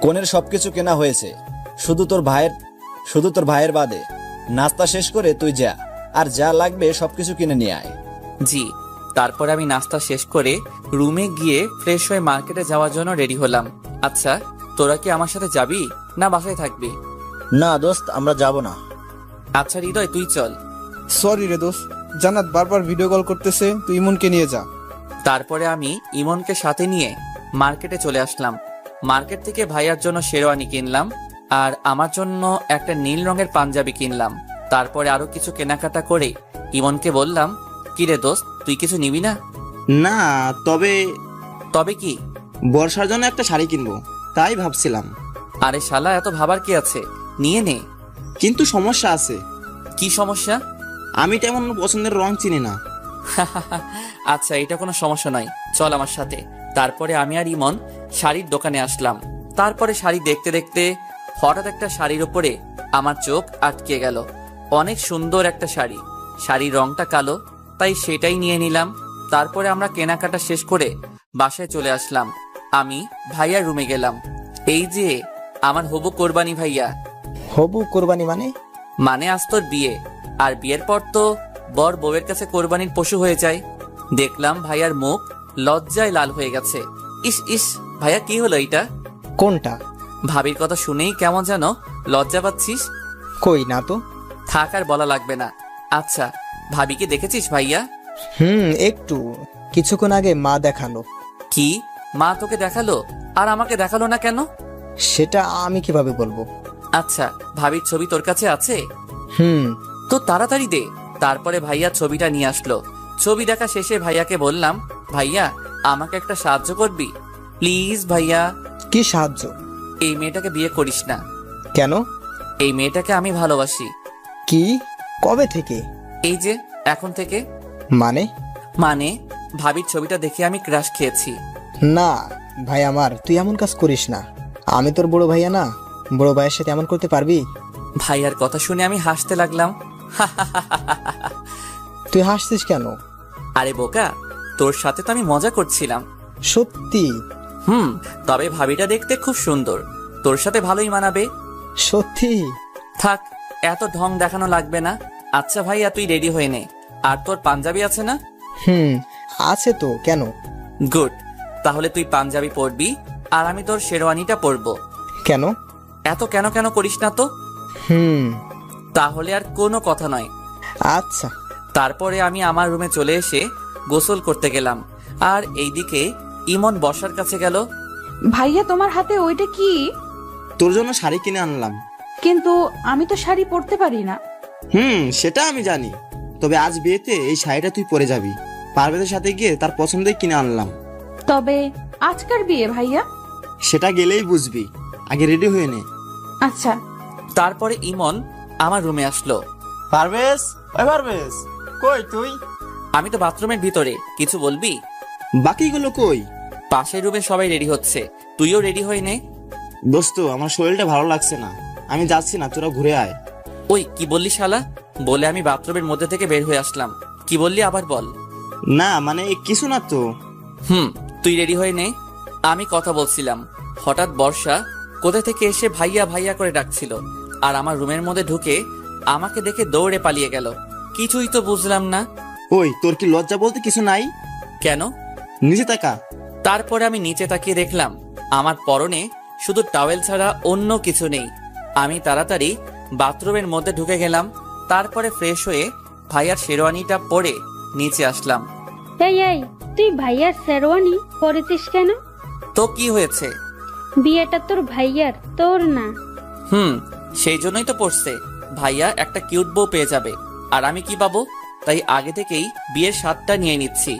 কোনের সবকিছু কেনা হয়েছে, শুধু তোর ভাইয়ের বাদে। নাস্তা শেষ করে তুই যা, আর যা লাগবে সবকিছু কিনে নিয়ে আয়। জি। তারপরে আমি নাস্তা শেষ করে রুমে গিয়ে ফ্রেশ হয়ে মার্কেটে যাওয়ার জন্য রেডি হলাম। আচ্ছা, তোরা কি আমার সাথে যাবি না বাসায় থাকবি? না দোস্ত, আমরা যাব না। আচ্ছা হৃদয়, তুই চল। সরি রে দোস্ত, জান্নাত বারবার ভিডিও কল করতেছে, তুই ইমনকে নিয়ে যা। তারপরে আমি ইমনকে সাথে নিয়ে মার্কেটে চলে আসলাম। মার্কেট থেকে ভাইয়ার জন্য শেরওয়ানি কিনলাম আর আমার জন্য একটা নীল রঙের পাঞ্জাবি কিনলাম। তারপরে আরো কিছু কেনাকাটা করে ইমনকে বললাম, কি রে দোস্ত, তুই কিছু নিবি না? না, তবে তবে কি? বর্ষার জন্য একটা শাড়ি কিনবো, তাই ভাবছিলাম। আরে শালা, এত ভাবার কি আছে, নিয়ে নে। কিন্তু সমস্যা আছে। কি সমস্যা? আমি তেমন পছন্দের রং চিনি না। আচ্ছা, এটা কোনো সমস্যা নয়, চল আমার সাথে। তারপরে আমি আর ইমন শাড়ির দোকানে আসলাম। তারপরে শাড়ি দেখতে দেখতে হঠাৎ একটা শাড়ির উপরে আমার চোখ আটকে গেল। অনেক সুন্দর একটা শাড়ি, শাড়ির রংটা কালো, তাই সেটাই নিয়ে নিলাম। তারপরে আমরা কেনাকাটা শেষ করে বাসায় চলে আসলাম। আমি ভাইয়ার রুমে গেলাম। এই যে আমার হবু কোরবানি ভাইয়া। হবু কোরবানি মানে? মানে আজ তোর বিয়ে, আর বিয়ের পর তো বর বউয়ের কাছে কোরবানির পশু হয়ে যায়। দেখলাম ভাইয়ার মুখ লজ্জায় লাল হয়ে গেছে। ইস ইস, ভাইয়া কি হলো এটা? কোনটা? ভাবির কথা শুনেই কেমন যেন লজ্জা পাচ্ছিস। কই না তো। থাক, আর বলা লাগবে না। আচ্ছা, ভাবিকে দেখেছিস ভাইয়া? একটু, কিছুক্ষণ আগে মা দেখালো। কি, মা তোকে দেখালো আর আমাকে দেখালো না কেন? সেটা আমি কিভাবে বলবো? আচ্ছা, ভাবির ছবি তোর কাছে আছে? তো তাড়াতাড়ি দে। তারপরে ভাইয়া ছবিটা নিয়ে আসলো। ছবি দেখা শেষে ভাইয়াকে বললাম, ভাইয়া আমাকে একটা সাহায্য করবি প্লিজ? ভাইয়া। কি সাহায্য? এই মেয়েটাকে বিয়ে করিস না। কেন? এই মেয়েটাকে আমি ভালোবাসি। কি? কবে থেকে? এই যে এখন থেকে। মানে? মানে ভাবির ছবিটা দেখে আমি ক্রাশ খেয়েছি। না ভাই আমার, তুই এমন কাজ করিস না। আমি তোর বড় ভাইয়া না, বড় ভাইয়ের সাথে এমন করতে পারবি? ভাইয়ার কথা শুনে আমি হাসতে লাগলাম। তুই হাসছিস কেন? আরে বোকা, তোর সাথে তো আমি মজা করছিলাম। সত্যি? তবে ভাবিটা দেখতে খুব সুন্দর, তোর সাথে ভালোই মানাবে। সত্যি? থাক, এত ঢং দেখানো লাগবে না। আচ্ছা ভাইয়া, তুই রেডি হয়ে নে। আর তোর পাঞ্জাবি আছে না? আছে তো, কেন? গুড, তাহলে তুই পাঞ্জাবি পরবি আর আমি তোর শেরওয়ানিটা পরবো। কেন? এত কেন কেন করিস না তো। তাহলে আর কোনো কথা নয়। আচ্ছা। তারপরে আমি আমার রুমে চলে এসে গোসল করতে গেলাম, আর এইদিকে ইমন বর্ষার কাছে গেল। ভাইয়া, তোমার হাতে ওইটা কি? তোর জন্য শাড়ি কিনে আনলাম। কিন্তু আমি তো শাড়ি পরতে পারি না। সেটা আমি জানি, তবে আজ বিয়েতে এই শাড়িটা তুই পরে যাবি। পারভেজের সাথে গিয়ে তার পছন্দই কিনে আনলাম। তবে আজকার বিয়ে ভাইয়া? সেটা গেলেই বুঝবি, আগে রেডি হয়ে নে। আচ্ছা। তারপরে ইমন আমার রুমে আসলো। পারভেজ, ওই পারভেজ, কই তুই? আমি তো বাথরুমের ভিতরে, কিছু বলবি? বাকিগুলো কই? পাশের রুমে সবাই রেডি হচ্ছে, তুইও রেডি হয়ে নে। দোস্ত, আমার শরীরটা ভালো লাগছে না, আমি যাচ্ছি না, তোরা ঘুরে আয়। ওই কি বললি শালা? বলে আমি বাথরুমের মধ্যে থেকে বের হয়ে আসলাম। কি বললি আবার বল। না মানে কিছু না তো। তুই রেডি হয়ে নে। আমি কথা বলছিলাম, হঠাৎ বর্ষা কোথা থেকে এসে ভাইয়া ভাইয়া করে ডাকছিল, আর আমার রুমের মধ্যে ঢুকে আমাকে দেখে দৌড়ে পালিয়ে গেল। কিছুই তো বুঝলাম না। ওই তোর কি লজ্জা বলতে কিছু নাই? কেন? নিচে তাকা। তারপরে আমি নিচে তাকিয়ে দেখলাম আমার পরনে শুধু টাওয়েল ছাড়া অন্য কিছু নেই। আমি তাড়াতাড়ি বাথরুমের মধ্যে ঢুকে গেলাম, তারপরে ফ্রেশ হয়ে ভাইয়ার শেরওয়ানিটা পরে নিচে আসলাম। এই তুই ভাইয়ার শেরওয়ানি পরেছিস কেন? তো কি হয়েছে? বিয়েটা তোর ভাইয়ার, তোর না। সেই জন্যই তো পড়ছে, ভাইয়া একটা কিউট বউ পেয়ে যাবে, আর আমি কি পাবো? তাই আগে থেকেই বিয়ের স্বাদটা নিয়ে নিচ্ছি।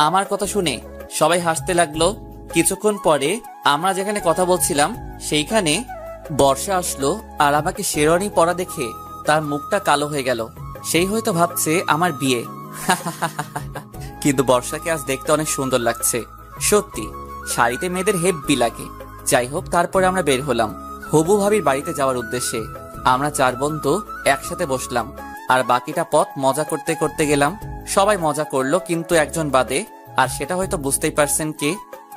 আমার কথা শুনে সবাই হাসতে লাগলো। কিছুক্ষণ পরে আমরা যেখানে কথা বলছিলাম সেইখানে বর্ষা আসলো, আর আমাকে শেরওয়ানি পরা দেখে তার মুখটা কালো হয়ে গেল। সেই হয়তো ভাবছে আমার বিয়ে। কিন্তু বর্ষাকে আজ দেখতে অনেক সুন্দর লাগছে। সত্যি শাড়িতে মেয়েদের হেব্বি লাগে। যাই হোক, তারপরে আমরা বের হলাম হবু ভাবির বাড়িতে যাওয়ার উদ্দেশ্যে। আমরা 4 বন্ধু একসাথে বসলাম, আর বাকিটা পথ মজা করতে করতে গেলাম। সবাই মজা করলো, কিন্তু একজন বাদে, আর সেটা হয়তো বুঝতেই পারছেন কে,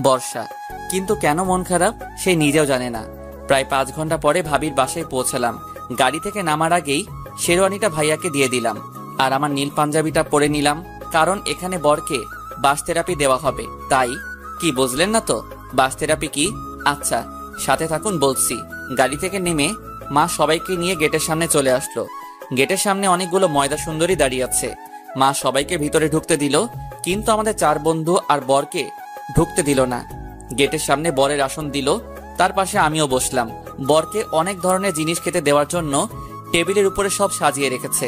বর্ষা। কিন্তু কেন মন খারাপ সে নিজেও জানে না। প্রায় 5 ঘন্টা পরে ভাবির বাসায় পৌঁছালাম। গাড়ি থেকে নামার আগেই শেরওয়ানিটা ভাইয়াকে দিয়ে দিলাম, আর আমার নীল পাঞ্জাবিটা পরে নিলাম, কারণ এখানে বরকে বাস থেরাপি দেওয়া হবে। তাই কি বুঝলেন না তো বাস থেরাপি কি? আচ্ছা সাথে থাকুন, বলছি। গাড়ি থেকে নেমে মা সবাইকে নিয়ে গেটের সামনে চলে আসলো। গেটের সামনে অনেকগুলো ময়দা সুন্দরী দাঁড়িয়ে আছে। মা সবাইকে ভিতরে ঢুকতে দিল, কিন্তু আমাদের 4 বন্ধু আর বরকে ঢুকতে দিল না। গেটের সামনে বরের আসন দিল, তার পাশে আমিও বসলাম। বরকে অনেক ধরনের জিনিস খেতে দেওয়ার জন্য টেবিলের উপরে সব সাজিয়ে রেখেছে।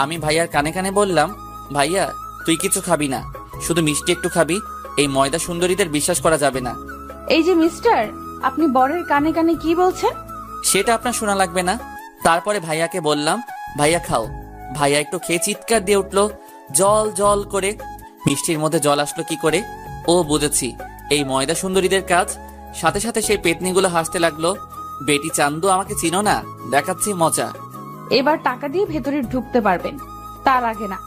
আমি ভাইয়ার কানে কানে বললাম, ভাইয়া তুই কিছু খাবি না, শুধু মিষ্টি একটু খাবি। এই ময়দা সুন্দরীদের বিশ্বাস করা যাবে না। এই যে মিস্টার, আপনি বরের কানে কানে কি বলছেন? সেটা আপনার শোনা লাগবে না। তারপরে ভাইয়াকে বললাম, ভাইয়া খাও। ভাইয়া একটু খেয়ে চিৎকার দিয়ে উঠলো, জল জল করে। মিষ্টির মধ্যে জল আসলো কি করে? ও বুঝেছি, এই ময়দা সুন্দরীদের কাজ। সাথে সাথে সেই পেতনিগুলো হাসতে লাগলো। বেটি চান্দু, আমাকে চিনো না? দেখাচ্ছি মজা। এবার টাকা দিয়ে ভেতরে ঢুকতে পারবেন, তার আগে না।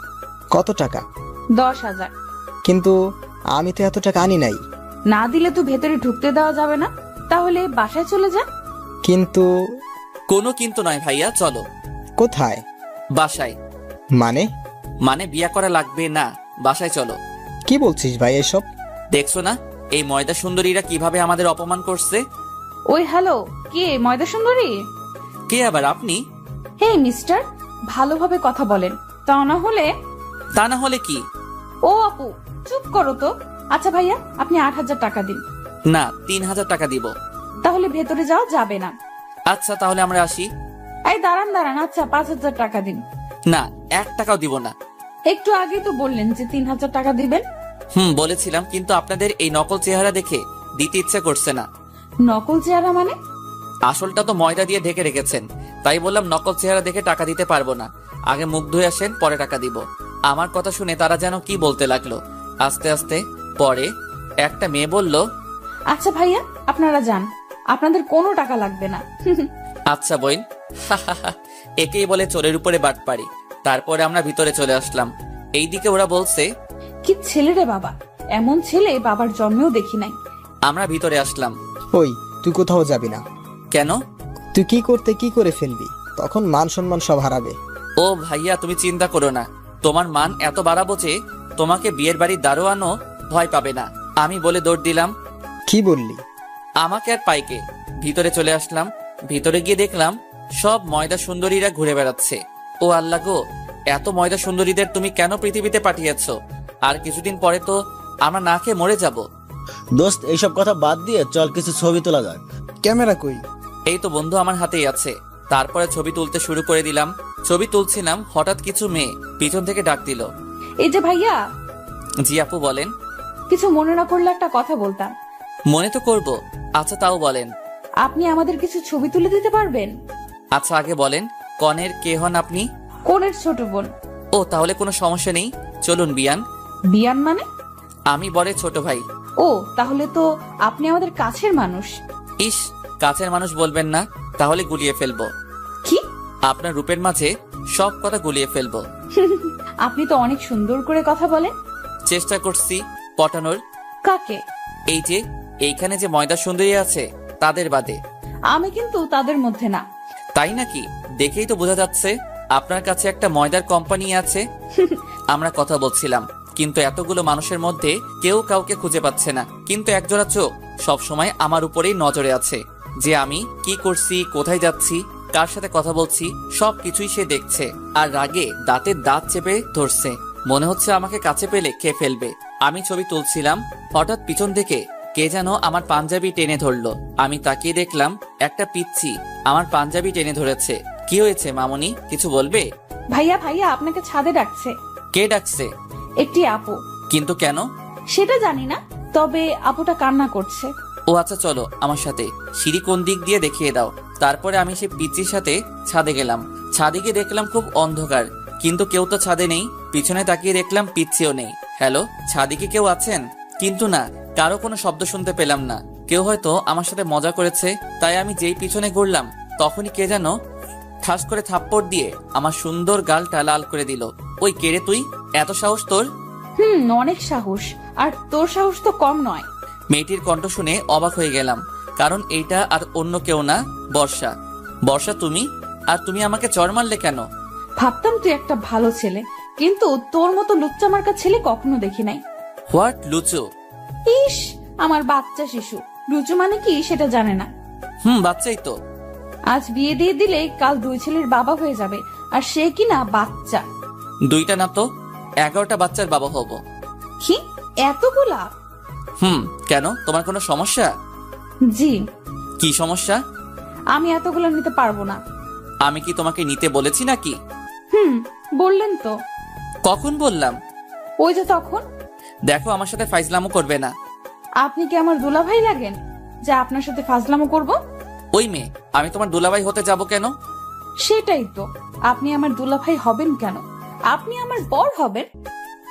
কত টাকা? 10,000। কিন্তু আমি তো এত টাকা আনি নাই। না দিলে তো ভেতরে ঢুকতে দেওয়া যাবে না, তাহলে বাসায় চলে যান। কিন্তু কোনো কিন্তু নয় ভাইয়া, চলো। কোথায়? বাসায়। মানে বিয়া করা লাগবে না, বাসায় চলো। কি বলছিস ভাই এসব? দেখছো না এই ময়দা সুন্দরীরা কিভাবে আমাদের অপমান করছে? ওই হ্যালো, কে ময়দা সুন্দরী? কে আবার? আপনি? হে মিস্টার, ভালোভাবে কথা বলেন, তা না হলে কি? ও আপু, চুপ করো তো। আচ্ছা ভাইয়া, আপনি 8,000 টাকা দিন। না, 3,000 টাকা দিব। তাহলে ভেতরে যাওয়া যাবে না। আচ্ছা তাহলে আমরা আসি। এই দাঁড়ান। আচ্ছা 5,000 টাকা দিন। না, 1 টাকাও দিব না। একটু আগে তো বললেন যে 3,000 টাকা দিবেন। বলেছিলাম, কিন্তু আপনাদের এই নকল চেহারা দেখে দিতে ইচ্ছে করছে না। নকল চেহারা মানে? আসলটা তো ময়দা দিয়ে ঢেকে রেখেছেন, তাই বললাম নকল চেহারা দেখে টাকা দিতে পারবো না। আগে মুখ ধুয়ে আসেন, পরে টাকা দিব। আমার কথা শুনে তারা যেন কি বলতে লাগলো। আস্তে আস্তে পরে একটা মেয়ে বলল, আচ্ছা ভাইয়া, আপনারা যান, আপনাদের কোনো টাকা লাগবে না। আচ্ছা বইন। একেই বলে চোরের উপরে বাট পারি। তারপরে আমরা ভিতরে চলে আসলাম। এইদিকে ওরা বলছে, কি ছেলে রে বাবা, এমন ছেলে বাবার জন্মেও দেখি নাই। আমরা ভিতরে আসলাম। ওই তুই কোথাও যাবি না। কেন? তুই কি করে ফেলবি, তখন মান সম্মান সব হারাবে। ও ভাইয়া, তুমি চিন্তা করো না, তোমার মান এত বাড়াবো যে তোমাকে বিয়ের বাড়ির দারোয়ানও ভয় পাবে না। আমি বলে দৌড় দিলাম। কি বললি? আমাকে আর পাইকে। ভিতরে চলে আসলাম। ভিতরে গিয়ে দেখলাম সব ময়দা সুন্দরীরা ঘুরে বেড়াচ্ছে। ও আল্লাহ গো, এত ময়দা সুন্দরীদের তুমি কেন পৃথিবীতে পাঠিয়েছ? আর কিছুদিন পরে তো আমরা না খেয়ে মরে যাব। দোস্ত, এইসব কথা বাদ দিয়ে চল কিছু ছবি তোলা যাক। ক্যামেরা কই? এই তো বন্ধু আমার হাতেই আছে। তারপরে ছবি তুলতে শুরু করে দিলাম। ছবি তুলছিলাম, হঠাৎ কিছু মেয়ে পিছন থেকে ডাক দিল, এই যে ভাইয়া। জি আপু বলেন। কিছু মনে না করলে একটা কথা বলতাম। মনে তো করব। আচ্ছা তাও বলেন। আপনি আমাদের কিছু ছবি তুলে দিতে পারবেন? আচ্ছা আগে বলেন, কনের কে হন আপনি? কোনের ছোট বোন। ও তাহলে কোনো সমস্যা নেই, চলুন বিয়ান। বিয়ান মানে? আমি বরে ছোট ভাই। ও তাহলে তো আপনি আমাদের কাছের মানুষ। ইস, কাছের মানুষ বলবেন না, তাহলে গুলিয়ে ফেলবো। কি? আপনার রূপের মাঝে সব কথা গুলিয়ে ফেলবো। আপনি তো অনেক সুন্দর করে কথা বলেন। চেষ্টা করছি পটানোর। কাকে? এই যে এইখানে যে ময়দা সুন্দরী আছে তাদের বাদে। আমি কিন্তু তাদের মধ্যে না। তাই নাকি? দেখেই তো বোঝা যাচ্ছে আপনার কাছে একটা ময়দার কোম্পানি আছে। আমরা কথা বলছিলাম, কিন্তু এতগুলো মানুষের মধ্যে কেউ কাউকে খুঁজে পাচ্ছে না, কিন্তু একজোড়া চোখ সব সময় আমার উপরেই নজরে আছে, যে আমি কি করছি, কোথায় যাচ্ছি, কার সাথে কথা বলছি, সব কিছুই সে দেখছে। আর রাগে দাঁতের দাঁত চেপে ধরছে, মনে হচ্ছে আমাকে কাছে পেলে খেয়ে ফেলবে। আমি ছবি তুলছিলাম, হঠাৎ পিছন থেকে কে যেন আমার পাঞ্জাবি টেনে ধরলো। আমি তাকিয়ে দেখলাম একটা পিচ্চি আমার পাঞ্জাবি টেনে ধরেছে। কি হয়েছে মামনি, কিছু বলবে? ভাইয়া ভাইয়া আপনাকে ছাদে ডাকছে। কে ডাকছে? একটি আপু। কিন্তু কেন? সেটা জানি না, তবে আপুটা কান্না করছে। ও আচ্ছা চলো আমার সাথে, সিঁড়ি কোন দিক দিয়ে দেখিয়ে দাও। তারপরে আমি সেই পিচ্চির সাথে ছাদে গেলাম। ছাদে গিয়ে দেখলাম খুব অন্ধকার, কিন্তু কেউ তো ছাদে নেই। পিছনে তাকিয়ে দেখলাম পিচ্চিও নেই। হ্যালো, ছাদে কি কেউ আছেন? কিন্তু না, কারো কোনো শব্দ শুনতে পেলাম না। কেউ হয়তো আমার সাথে মজা করেছে, তাই আমি যেই পিছনে ঘুরলাম তখনই কে যেন ঠাস করে থাপ্পড় দিয়ে আমার সুন্দর গালটা লাল করে দিল। ওই কে রে তুই, এত সাহস তোর? অনেক সাহস, আর তোর সাহস তো কম নয়। মেয়েটির কণ্ঠ শুনে অবাক হয়ে গেলাম, কারণ এইটা আর অন্য কেউ না, বর্ষা। বর্ষা তুমি? আর তুমি আমাকে চড় মারলে কেন? ভাবতাম তুই একটা ভালো ছেলে, কিন্তু তোর মতো লুচ্চা মার্কা ছেলে কখনো দেখি নাই। হোয়াট লুচু? ইস, আমার বাচ্চা শিশু। লুচু মানে কি সেটা জানে না। বাচ্চাই তো। আজ বিয়ে দিয়ে দিলে কাল 2 ছেলের বাবা হয়ে যাবে, আর সে কিনা বাচ্চা। 2টা না তো 11টা বাচ্চার বাবা হব। কি এতগুলা? কেন, তোমার কোনো সমস্যা? জি। কি সমস্যা? আমি এতগুলা নিতে পারবো না। আমি কি তোমাকে নিতে বলেছি নাকি? বললেন তো। কখন বললাম? ওই যে তখন। দেখো, আমার সাথে ফাইজলামো করবে না। আপনি কি আমার দুলাভাই লাগেন যে আপনার সাথে ফাজলামো করব? ওই মেয়ে, আমি তোমার দুলাভাই হতে যাব কেন? সেটাই তো, আপনি আমার দুলাভাই হবেন কেন? আপনি আমার বর হবেন।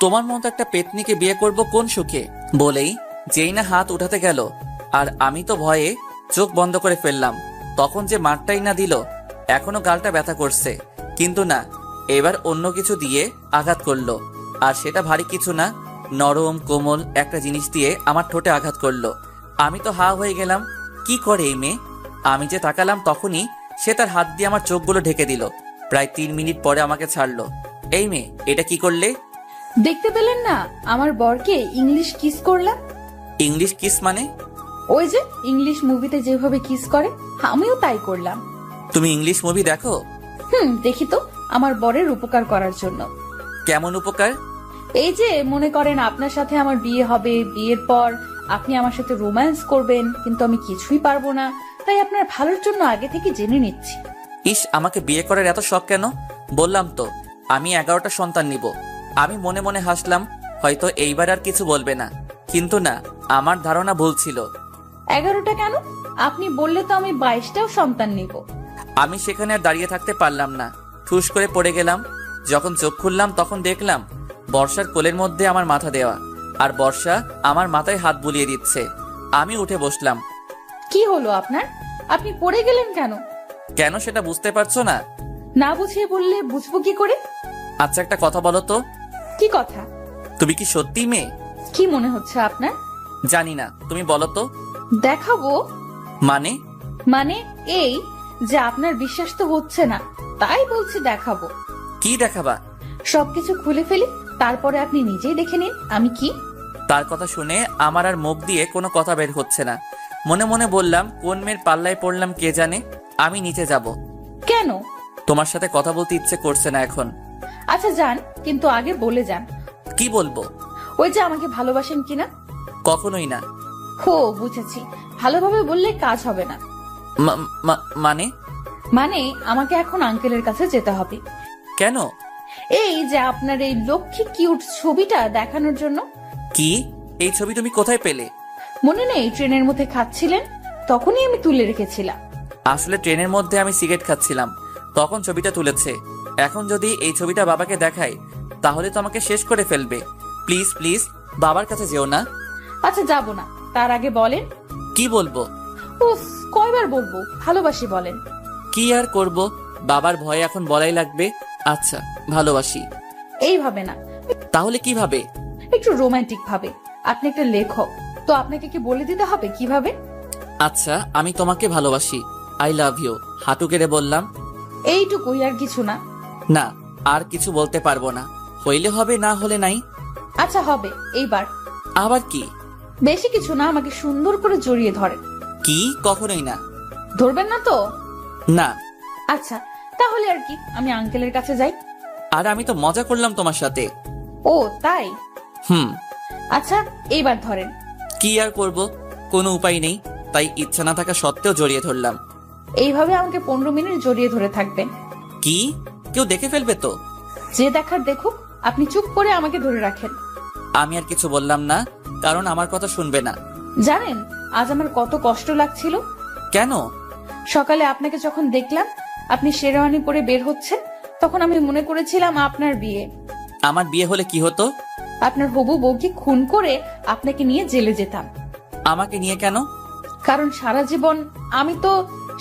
তোমার মতো একটা পেতনিকে বিয়ে করব কোন সুখে? বলেই যেই না হাত উঠাতে গেল, আর আমি তো ভয়ে চোখ বন্ধ করে ফেললাম। তখন যে মারটাই না দিল, এখনো গালটা ব্যথা করছে। কিন্তু না, এবার অন্য কিছু দিয়ে আঘাত করলো, আর সেটা ভারী কিছু না, নরম কোমল একটা জিনিস দিয়ে আমার ঠোঁটে আঘাত করলো। আমি তো হা হয়ে গেলাম, কি করে এই মেয়ে? আমি যে তাকালাম তখনই সে তার হাত দিয়ে আমার চোখগুলো ঢেকে দিল। প্রায় 3 মিনিট পরে আমাকে ছাড়লো। এই মেয়ে, এটা কি করলে? দেখতে পেলেন না আমার বরকে ইংলিশ কিস করলাম। ইংলিশ কিস মানে? ওই যে ইংলিশ মুভিতে যেভাবে কিস করে, আমিও তাই করলাম। তুমি ইংলিশ মুভি দেখো? দেখি তো, আমার বরের উপকার করার জন্য। কেমন উপকার? এই যে মনে করেন আপনার সাথে আমার বিয়ে হবে, বিয়ের পর আপনি আমার সাথে রোম্যান্স করবেন, কিন্তু আমি কিছুই পারবো না, তাই আপনার ভালোর জন্য আগে থেকে জেনে নিচ্ছি। ইস, আমাকে বিয়ে করার এত শখ কেন? বললাম তো আমি 11টা সন্তান নিব। আমি মনে মনে হাসলাম, হয়তো এইবার আর কিছু বলবে না, কিন্তু না, আমার ধারণা ভুল ছিল। 11টা কেন? আপনি বললে তো আমি 22টাও সন্তান নিব। আমি সেখানে আর দাঁড়িয়ে থাকতে পারলাম না, ঠুস করে পড়ে গেলাম। যখন চোখ খুললাম তখন দেখলাম বর্ষার কোলের মধ্যে আমার মাথা দেওয়া, আর বর্ষা আমার মাথায় হাত বুলিয়ে দিচ্ছে। আমি উঠে বসলাম। কি হলো আপনার? আপনি পড়ে গেলেন কেন? কেন সেটা বুঝতে পারছো না? না বুঝিয়ে বললে বুঝবো কি করে? আচ্ছা একটা কথা বলো তো। কি কথা? তুমি কি সত্যি মেয়ে? কি মনে হচ্ছে আপনার? জানি না, তুমি বলো তো। দেখাবো? মানে? মানে এই যে আপনার বিশ্বাস তো হচ্ছে না, তাই বলছি দেখাবো। কি দেখাবা? সবকিছু খুলে ফেলি, তারপরে আপনি নিজেই দেখে নিন আমি কি। তার কথা শুনে আমার আর মুখ দিয়ে কোনো কথা বের হচ্ছে না। মনে মনে বললাম, কোন মেয়ের পাল্লায় পড়লাম কে জানে। আমি নিচে যাব। কেন? তোমার সাথে কথা বলতে ইচ্ছে করছে না এখন। আচ্ছা যান, কিন্তু আগে বলে যান। কি বলবো? ওই যে আমাকে ভালোবাসেন কিনা। কখনোই না। হো, বুঝেছি, ভালোভাবে বললে কাজ হবে না। মানে? মানে আমাকে এখন আঙ্কেলের কাছে যেতে হবে। কেন? এই যে আপনার এই লক্ষ্মী কিউট ছবিটা দেখানোর জন্য। কি? এই ছবি তুমি কোথায় পেলে? মনে নেই ট্রেনের মধ্যে খাচ্ছিলেন, তখনই আমি তুলে রেখেছিলাম। আসলে ট্রেনের মধ্যে আমি সিগারেট খাচ্ছিলাম, তখন ছবিটা তুলেছে। এখন যদি এই ছবিটা বাবাকে দেখাই তাহলে তো আমাকে শেষ করে ফেলবে। প্লিজ প্লিজ বাবার কাছে যেও না। আচ্ছা যাব না, তার আগে বলেন। কি বলবো? উফ, কয়বার বলবো ভালোবাসি বলেন। কি আর করব, বাবার ভয়ে এখন বলাই লাগবে। আচ্ছা, ভালোবাসি। এইভাবে না, তাহলে কিভাবে? একটু রোমান্টিক ভাবে। আপনি একটা লেখক, তো আপনাকে কি বলে দিতে হবে কিভাবে? আচ্ছা, আমি তোমাকে ভালোবাসি, আই লাভ ইউ, হাঁটু গেড়ে বললাম। এইটুকুই, আর কিছু না? না, আর কিছু বলতে পারবো না। হইলে হবে, না হলে নাই। আচ্ছা হবে, এইবার। আবার কি? বেশি কিছু না, আমাকে সুন্দর করে জড়িয়ে ধরেন। কি? কখনোই না। ধরবেন না তো? না। আচ্ছা তাহলে আর কি, আমি আঙ্কেলের কাছে যাই। আর আমি তো মজা করলাম তোমার সাথে। ও তাই? হুম। আচ্ছা এইবার ধরেন। কি আর করব, কোনো উপায় নেই, তাই ইচ্ছা না থাকা সত্ত্বেও জড়িয়ে ধরলাম। এইভাবে আমাকে 15 মিনিট জড়িয়ে ধরে থাকবেন। কি? কেউ দেখে ফেলবে তো? যে দেখার দেখুক, আপনি চুপ করে আমাকে ধরে রাখেন। আমি আর কিছু বললাম না, কারণ আমার কথা শুনবে না। জানেন আজ আমার কত কষ্ট লাগছিল? কেন? সকালে আপনাকে যখন দেখলাম আপনি শেরওয়ানি পরে বের হচ্ছেন, তখন আমি মনে করেছিলাম আপনার বিয়ে। আমার বিয়ে হলে কি হতো? আপনার হবু বউকে খুন করে আপনাকে নিয়ে জেলে যেতাম। আমাকে নিয়ে কেন? কারণ সারা জীবন আমি তো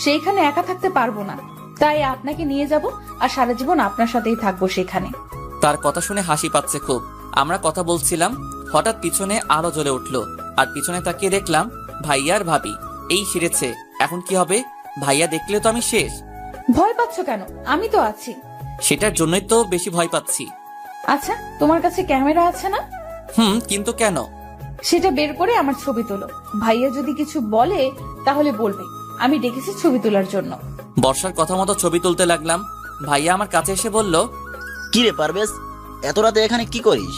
সেইখানে একা থাকতে পারবো না, তাই আপনাকে নিয়ে যাব আর সারা জীবন আপনার সাথেই থাকবো সেখানে। তার কথা শুনে হাসি পাচ্ছে খুব। আমরা কথা বলছিলাম, হঠাৎ পিছনে আলো জ্বলে উঠলো, আর পিছনে তাকিয়ে দেখলাম ভাইয়া আর ভাবি। এই সেরেছে, এখন কি হবে? ভাইয়া দেখলে তো আমি শেষ। ভয় পাচ্ছ কেন? আমি তো আছি। সেটার জন্যই তো বেশি ভয় পাচ্ছি। আচ্ছা তোমার কাছে ক্যামেরা আছে না? কিন্তু কেন? সেটা বের করে আমার ছবি তোলো। ভাইয়া যদি কিছু বলে তাহলে বলবে আমি ডেকেছি ছবি তোলার জন্য। বর্ষার কথা মতো ছবি তুলতে লাগলাম। ভাইয়া আমার কাছে এসে বলল, কি রে পারভেজ, এত রাতে এখানে কি করিস?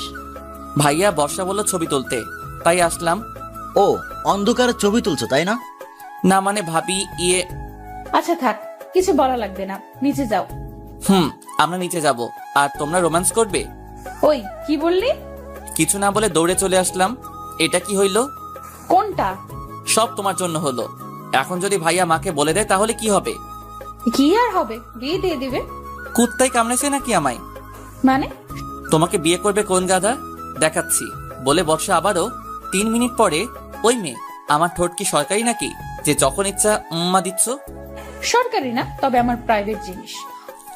ভাইয়া বর্ষা বলল ছবি তুলতে, তাই আসলাম। ও, অন্ধকারে ছবি তুলছো তাই না? না মানে ভাবি ইয়ে। আচ্ছা থাক, কিছু বলা লাগবে না, নিচে যাও। আমরা নিচে যাব, আর তোমরা রোম্যান্স করবে। ওই কি বললি? কিছু না বলে দৌড়ে চলে আসলাম। এটা কি হইল? কোনটা? সব তোমার জন্য হলো। এখন যদি ভাইয়া মাকে বলে দেয় তাহলে কি হবে? কি আর হবে, বিয়ে দিয়ে দিবে। কুত্তাই কামড়েছে নাকি আমায়? মানে? তোমাকে বিয়ে করবে কোন গাধা, দেখাচ্ছি। বলে বর্ষা আবারও 3 মিনিট পরে, ওই মেয়ে, আমার ঠোঁট কি সরকারি নাকি যে যখন ইচ্ছা উম্মা দিচ্ছ? সরকারি না, তবে আমার প্রাইভেট জিনিস।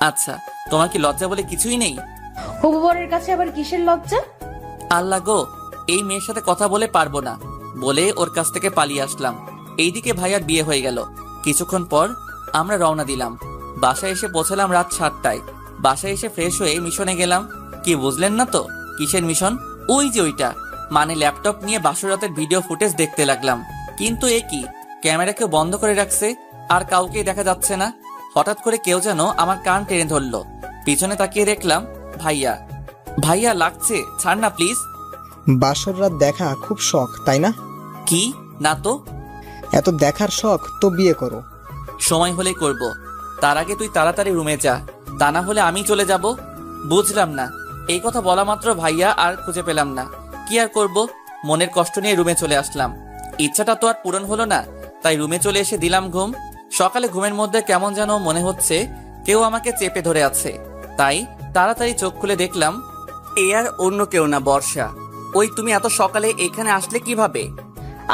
আচ্ছা, তোমার কি লজ্জা বলে কিছুই নেই? হবু বরের কাছে আবার কিসের লজ্জা? আল্লাহ গো, এই মেয়ের সাথে কথা বলে পারবো না বলে ওর কাছ থেকে পালিয়ে আসলাম। এইদিকে ভাইয়ার বিয়ে হয়ে গেল। কিছুক্ষণ পর আমরা রওনা দিলাম। বাসায় এসে পৌঁছালাম রাত 7টায়। বাসায় এসে ফ্রেশ হয়ে মিশনে গেলাম। কি বুঝলেন না তো? কিসের মিশন? ওই যে ওইটা, মানে ল্যাপটপ নিয়ে বাসরাতের ভিডিও ফুটেজ দেখতে লাগলাম। কিন্তু এ কি, ক্যামেরাকে বন্ধ করে রাখছে, আর কাউকেই দেখা যাচ্ছে না। হঠাৎ করে কেউ যেন আমার কান টেনে ধরলো। পিছনে তাকিয়ে দেখলাম ভাইয়া। ভাইয়া লাগছে, ছাড় না প্লিজ। বাসর রাত দেখা খুব শখ তাই না? কি না তো। এত দেখার শখ তো বিয়ে করো। সময় হলেই করব, তার আগে তুই তাড়াতাড়ি রুমে যা, তা না হলে আমি চলে যাব। বুঝলাম না। এই কথা বলা মাত্র ভাইয়া আর খুঁজে পেলাম না। কি আর করব, মনের কষ্ট নিয়ে রুমে চলে আসলাম। ইচ্ছাটা তো আর পূরণ হলো না, তাই রুমে চলে এসে দিলাম ঘুম। সকালে ঘুমের মধ্যে কেমন যেন মনে হচ্ছে কেউ আমাকে চেপে ধরে আছে, তাই তাড়াতাড়ি চোখ খুলে দেখলাম এ আর অন্য কেউ না, বর্ষা। ওই তুমি এত সকালে এখানে আসলে কিভাবে?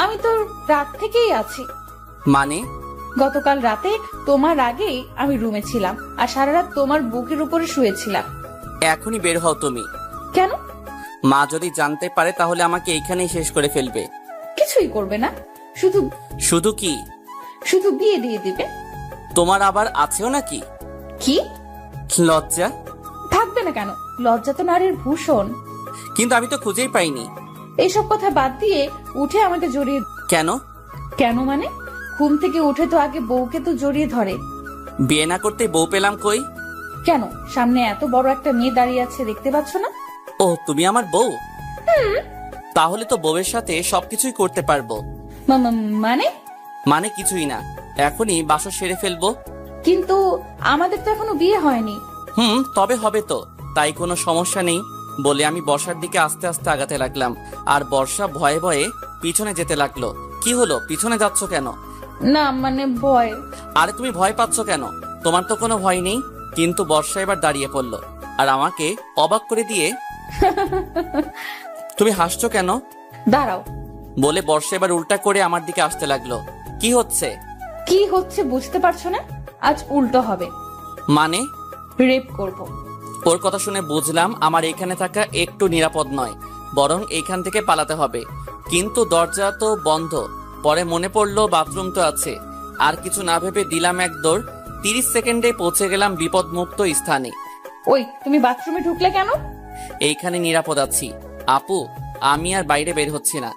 আমি তো রাত থেকেই আছি। মানে? গতকাল রাতে তোমার আগেই আমি রুমে ছিলাম, আর সারা রাত তোমার বুকের উপরে শুয়েছিলাম। এখনই বের হও তুমি। কেন? মা যদি জানতে পারে তাহলে আমাকে এইখানেই শেষ করে ফেলবে। কিছুই করবে না, শুধু শুধু কি? শুধু বিয়ে দিয়ে দিবে। তোমার আবার আছেও নাকি? কি লজ্জা? থাকবে না কেন, লজ্জা তো নারীর ভূষণ। কিন্তু আমি তো খুঁজেই পাইনি। এইসব কথা বাদ দিয়ে উঠে আমাকে জড়িয়ে। কেন? কেন মানে? ঘুম থেকে উঠে তো আগে বউকে তো জড়িয়ে ধরে। বিয়ে না করতে বউ পেলাম কই? কেন, সামনে এত বড় একটা মেয়ে দাঁড়িয়ে আছে, দেখতে পাচ্ছ না? ও, তুমি আমার বউ? তাহলে তো বউয়ের সাথে সবকিছুই করতে পারবো। মানে? মানে কিছুই না, এখনই বাসর সেরে ফেলবো। কিন্তু আমাদের তো এখনো বিয়ে হয়নি। তবে হবে তো। তাই কোনো সমস্যা নেই বলে আমি বর্ষার দিকে আস্তে আস্তে আগাতে লাগলাম। আর বর্ষা ভয়ে ভয়ে পিছনে যেতে লাগলো। কি হলো, পিছনে যাচ্ছ কেন? না মানে ভয়। আরে তুমি ভয় পাচ্ছ কেন? তোমার তো কোনো ভয় নেই। কিন্তু বর্ষা এবার দাঁড়িয়ে পড়লো আর আমাকে অবাক করে দিয়ে তুমি হাসছো কেন? দাঁড়াও। বলে বর্ষা এবার উল্টা করে আমার দিকে আসতে লাগলো। কি হচ্ছে? কি হচ্ছে বুঝতে পারছো না? আজ উল্টো হবে। মানে? রেপ করব। ওর কথা শুনে বুঝলাম আমার এখানে থাকা একটু নিরাপদ নয়, বরং এইখান থেকে পালাতে হবে। কিন্তু দরজা তো বন্ধ। পরে মনে পড়লো বাথরুম তো আছে। আর কিছু না ভেবে দিলাম এক দৌড়। 30 সেকেন্ডে পৌঁছে গেলাম বিপদমুক্ত স্থানে। ওই তুমি বাথরুমে ঢুকলে কেন? এইখানে নিরাপদ আছি আপু, আমি আর বাইরে বের হচ্ছি না।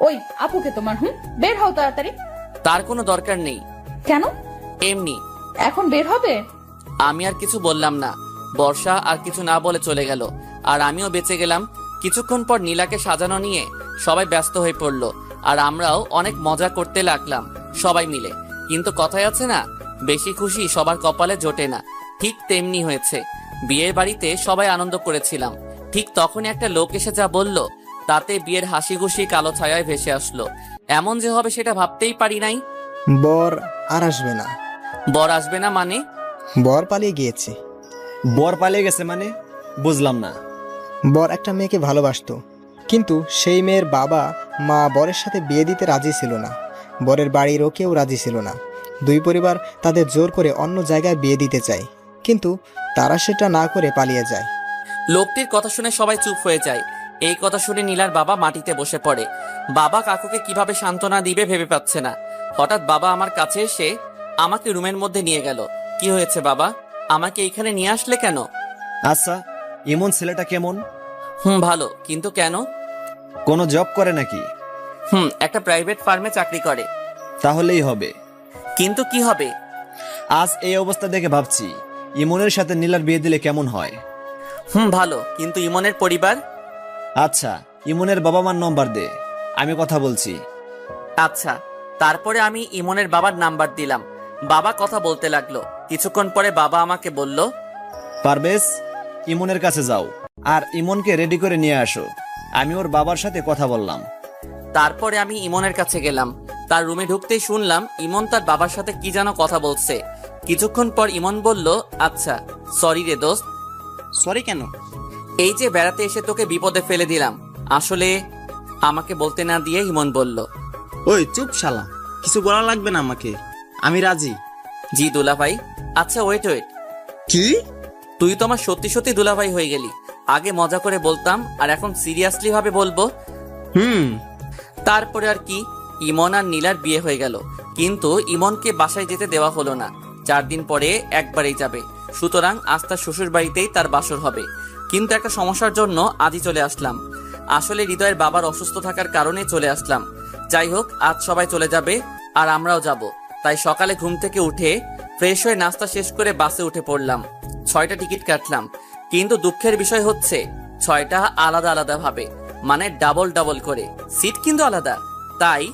ওই আপুকে তোমার বের হও তাড়াতাড়ি। তার কোনো দরকার নেই। কেন? এমনি। এখন বের হবে? আমি আর কিছু বললাম না। বর্ষা আর কিছু না বলে চলে গেল আর আমিও বেঁচে গেলাম। কিছুক্ষণ পর নীলাকে সাজানো নিয়ে সবাই ব্যস্ত হয়ে পড়লো আর আমরাও অনেক মজা করতে লাগলাম সবাই মিলে। কিন্তু কথায় আছে না, বেশি খুশি সবার কপালে জোটে না। ঠিক তেমনি হয়েছে। বিয়ের বাড়িতে সবাই আনন্দ করেছিলাম। ঠিক তখনই একটা লোক এসে যা বলল, তাতে বিয়ের হাসি খুশি কালো ছায়ায় ভেসে আসলো। এমন যে হবে সেটা ভাবতেই পারি নাই। বর আর আসবে না। বর আসবে না মানে? বর পালিয়ে গিয়েছে। বর পালিয়ে গেছে মানে? বুঝলাম না। বর একটা মেয়েকে ভালোবাসতো, কিন্তু সেই মেয়ের বাবা মা বরের সাথে বিয়ে দিতে রাজি ছিল না। বরের বাড়িরও কেউ রাজি ছিল না। দুই পরিবার তাদের জোর করে অন্য জায়গায় বিয়ে দিতে চায়, কিন্তু তারা সেটা না করে পালিয়ে যায়। লোকটির কথা শুনে সবাই চুপ হয়ে যায়। এই কথা শুনে নীলার বাবা মাটিতে বসে পড়ে। বাবা কাকুকে কিভাবে সান্ত্বনা দিবে ভেবে পাচ্ছে না। হঠাৎ বাবা আমার কাছে এসে আমাকে রুমের মধ্যে নিয়ে গেল। কি হয়েছে বাবা, আমাকে এখানে নিয়ে আসলে কেন? আচ্ছা, এমন ছেলেটা কেমন? ভালো। কিন্তু কেন? কোনো জব করে নাকি? একটা প্রাইভেট ফার্মে চাকরি করে। তাহলেই হবে। কিন্তু কি হবে? আজ এই অবস্থা দেখে ভাবছি ইমনের সাথে নীলার বিয়ে দিলে কেমন হয়। ভালো। কিন্তু ইমনের পরিবার? আচ্ছা, ইমনের বাবা মার নম্বর দে, আমি কথা বলছি। আচ্ছা। তারপরে আমি ইমনের বাবার নাম্বার দিলাম। বাবা কথা বলতে লাগলো। কিছুক্ষণ পরে বাবা আমাকে বলল, পারভেজ, ইমনের কাছে যাও আর ইমনকে রেডি করে নিয়ে আসো। আমি ওর বাবার সাথে কথা বললাম। তারপরে আমি ইমনের কাছে গেলাম। তার রুমে ঢুকতেই শুনলাম ইমন তার বাবার সাথে কি যেন কথা বলছে। কিছুক্ষণ পর ইমন বলল, আচ্ছা সরি রে দোস্ত। সরি কেন? এই যে বেড়াতে এসে তোকে বিপদে ফেলে দিলাম। আসলে আমাকে বলতে না দিয়ে ইমন বলল, ওই চুপ শালা, কিছু বলা লাগবে না আমাকে, আমি রাজি। জি দুলাভাই। আচ্ছা ওয়েট। কি? তুই তো আমার সত্যি সত্যি দুলাভাই হয়ে গেলি। আগে মজা করে বলতাম আর এখন সিরিয়াসলি ভাবে বলবো। তারপরে আর কি, ইমন আর নীলার বিয়ে হয়ে গেল। কিন্তু ইমনকে বাসায় যেতে দেওয়া হলো না। 4 দিন পরে একবারেই যাবে। সুতরাং আজ তার শ্বশুর বাড়িতেই তার বাসর হবে। কিন্তু একটা সমস্যার জন্য আজই চলে আসলাম। আসলে হৃদয়ের বাবার অসুস্থ থাকার কারণে চলে আসলাম। যাই হোক, আজ সবাই চলে যাবে আর আমরাও যাব। তাই সকালে ঘুম থেকে উঠে ফ্রেশ হয়ে নাস্তা শেষ করে বাসে উঠে পড়লাম। 6টা টিকিট কাটলাম। কিন্তু দুঃখের বিষয় হচ্ছে 6টা আলাদা আলাদা ভাবে, মানে ডাবল ডাবল করে। সিট কিন্তু আলাদা। তাই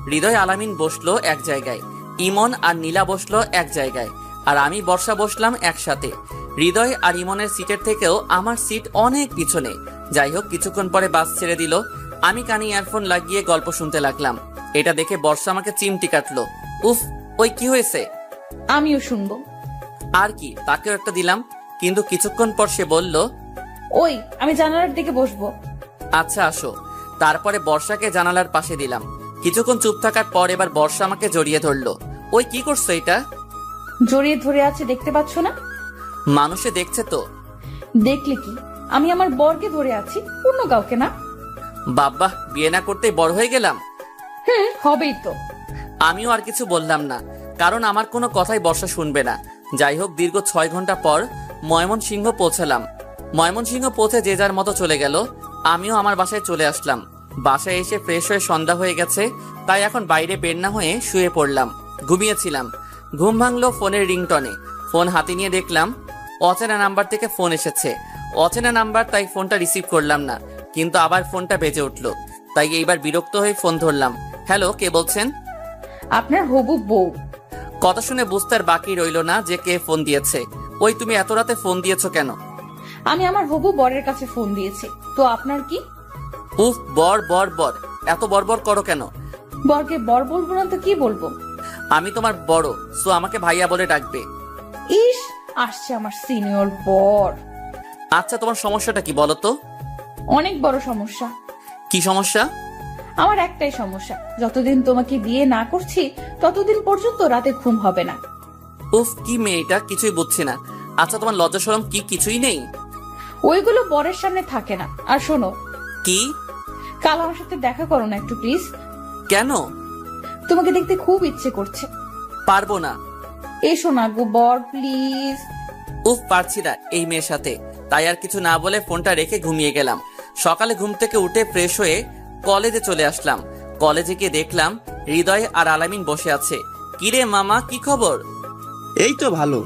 হৃদয় আলামিন বসলো এক জায়গায়, ইমন আর নীলা বসলো এক জায়গায়, আর আমি বর্ষা বসলাম একসাথে। হৃদয় আর ইমনের সিটের থেকেও আমার সিট অনেক পিছনে। যাই হোক, কিছুক্ষণ পরে বাস ছেড়ে দিল। আমি কানে ইয়ারফোন লাগিয়ে গল্প শুনতে লাগলাম। এটা দেখে বর্ষা আমাকে চিমটি কাটলো। উফ, ওই কি হয়েছে? আমিও শুনবো। আর কি, তাকেও একটা দিলাম। কিন্তু কিছুক্ষণ পর সে বলল, ওই আমি জানালার দিকে বসবো। আচ্ছা আসো। তারপরে বর্ষাকে জানালার পাশে দিলাম। কিছুক্ষণ চুপ থাকার পর এবার বর্ষা আমাকে জড়িয়ে ধরলো। ওই কি করছো এটা? জড়িয়ে ধরে আছে, দেখতে পাচ্ছ না? মানুষে দেখছে তো। দেখলে কি, আমি আমার বরকে ধরে আছি, অন্য কাউকে না। বাবা, বিয়ে না করতেই বড় হয়ে গেলাম। হবেই তো। আমিও আর কিছু বললাম না, কারণ আমার কোনো কথাই বর্ষা শুনবে না। যাই হোক, দীর্ঘ 6 ঘন্টা পর ময়মনসিংহ পৌঁছালাম। ময়মনসিংহ পৌঁছে যে যার মতো চলে গেল। আমিও আমার বাসায় চলে আসলাম। বাসায় এসে ফ্রেশ হয়ে সন্ধ্যা হয়ে গেছে, তাই এখন বাইরে বের না হয়ে শুয়ে পড়লাম। ঘুমিয়েছিলাম। ঘুম ভাঙলো ফোনের রিংটনে। ফোন হাতে নিয়ে দেখলাম অচেনা নাম্বার থেকে ফোন এসেছে। অচেনা নাম্বার, তাই ফোনটা রিসিভ করলাম না। কিন্তু আবার ফোনটা বেজে উঠলো, তাই এইবার বিরক্ত হয়ে ফোন ধরলাম। হ্যালো, কে বলছেন? আপনার হবু বউ। কথা শুনে বুঝতে আর বাকি রইল না যে কে ফোন দিয়েছে। ওই তুমি এত রাতে ফোন দিয়েছো কেন? আমি আমার হবু বরের কাছে ফোন দিয়েছি, তো আপনার কি? উফ, বর বর বর, এত বরবর করো কেন? বরকে বর বলবো না তো কি বলবো? আমি তোমার বড়, সো আমাকে ভাইয়া বলে ডাকবে। ইস, আসছে আমার সিনিয়র বর। আচ্ছা, তোমার সমস্যাটা কি বলো তো? অনেক বড় সমস্যা। কি সমস্যা? আমার একটাই সমস্যা, যতদিন তোমাকে বিয়ে না করছি ততদিন পর্যন্ত রাতে ঘুম হবে না। উফ, কি মেয়েটা, কিছুই বুঝছি না। আচ্ছা, তোমার লজ্জা শরম কি কিছুই নেই? ওইগুলো বরের সামনে থাকে না। আর শোনো, কি? কাল আমার সাথে দেখা করো না একটু প্লিজ। কেন? তোমাকে দেখতে খুব ইচ্ছে করছে। পারবো না। এসো না গো বর, প্লিজ। উফ, পারছি না এই মেয়ের সাথে। তাই আর কিছু না বলে ফোনটা রেখে ঘুমিয়ে গেলাম। সকালে ঘুম থেকে উঠে ফ্রেশ হয়ে কলেজে চলে আসলাম। কলেজে গিয়ে দেখলাম হৃদয় আর আলামিন বসে আছে। কিরে মামা, কি খবর? এই তো ভালো।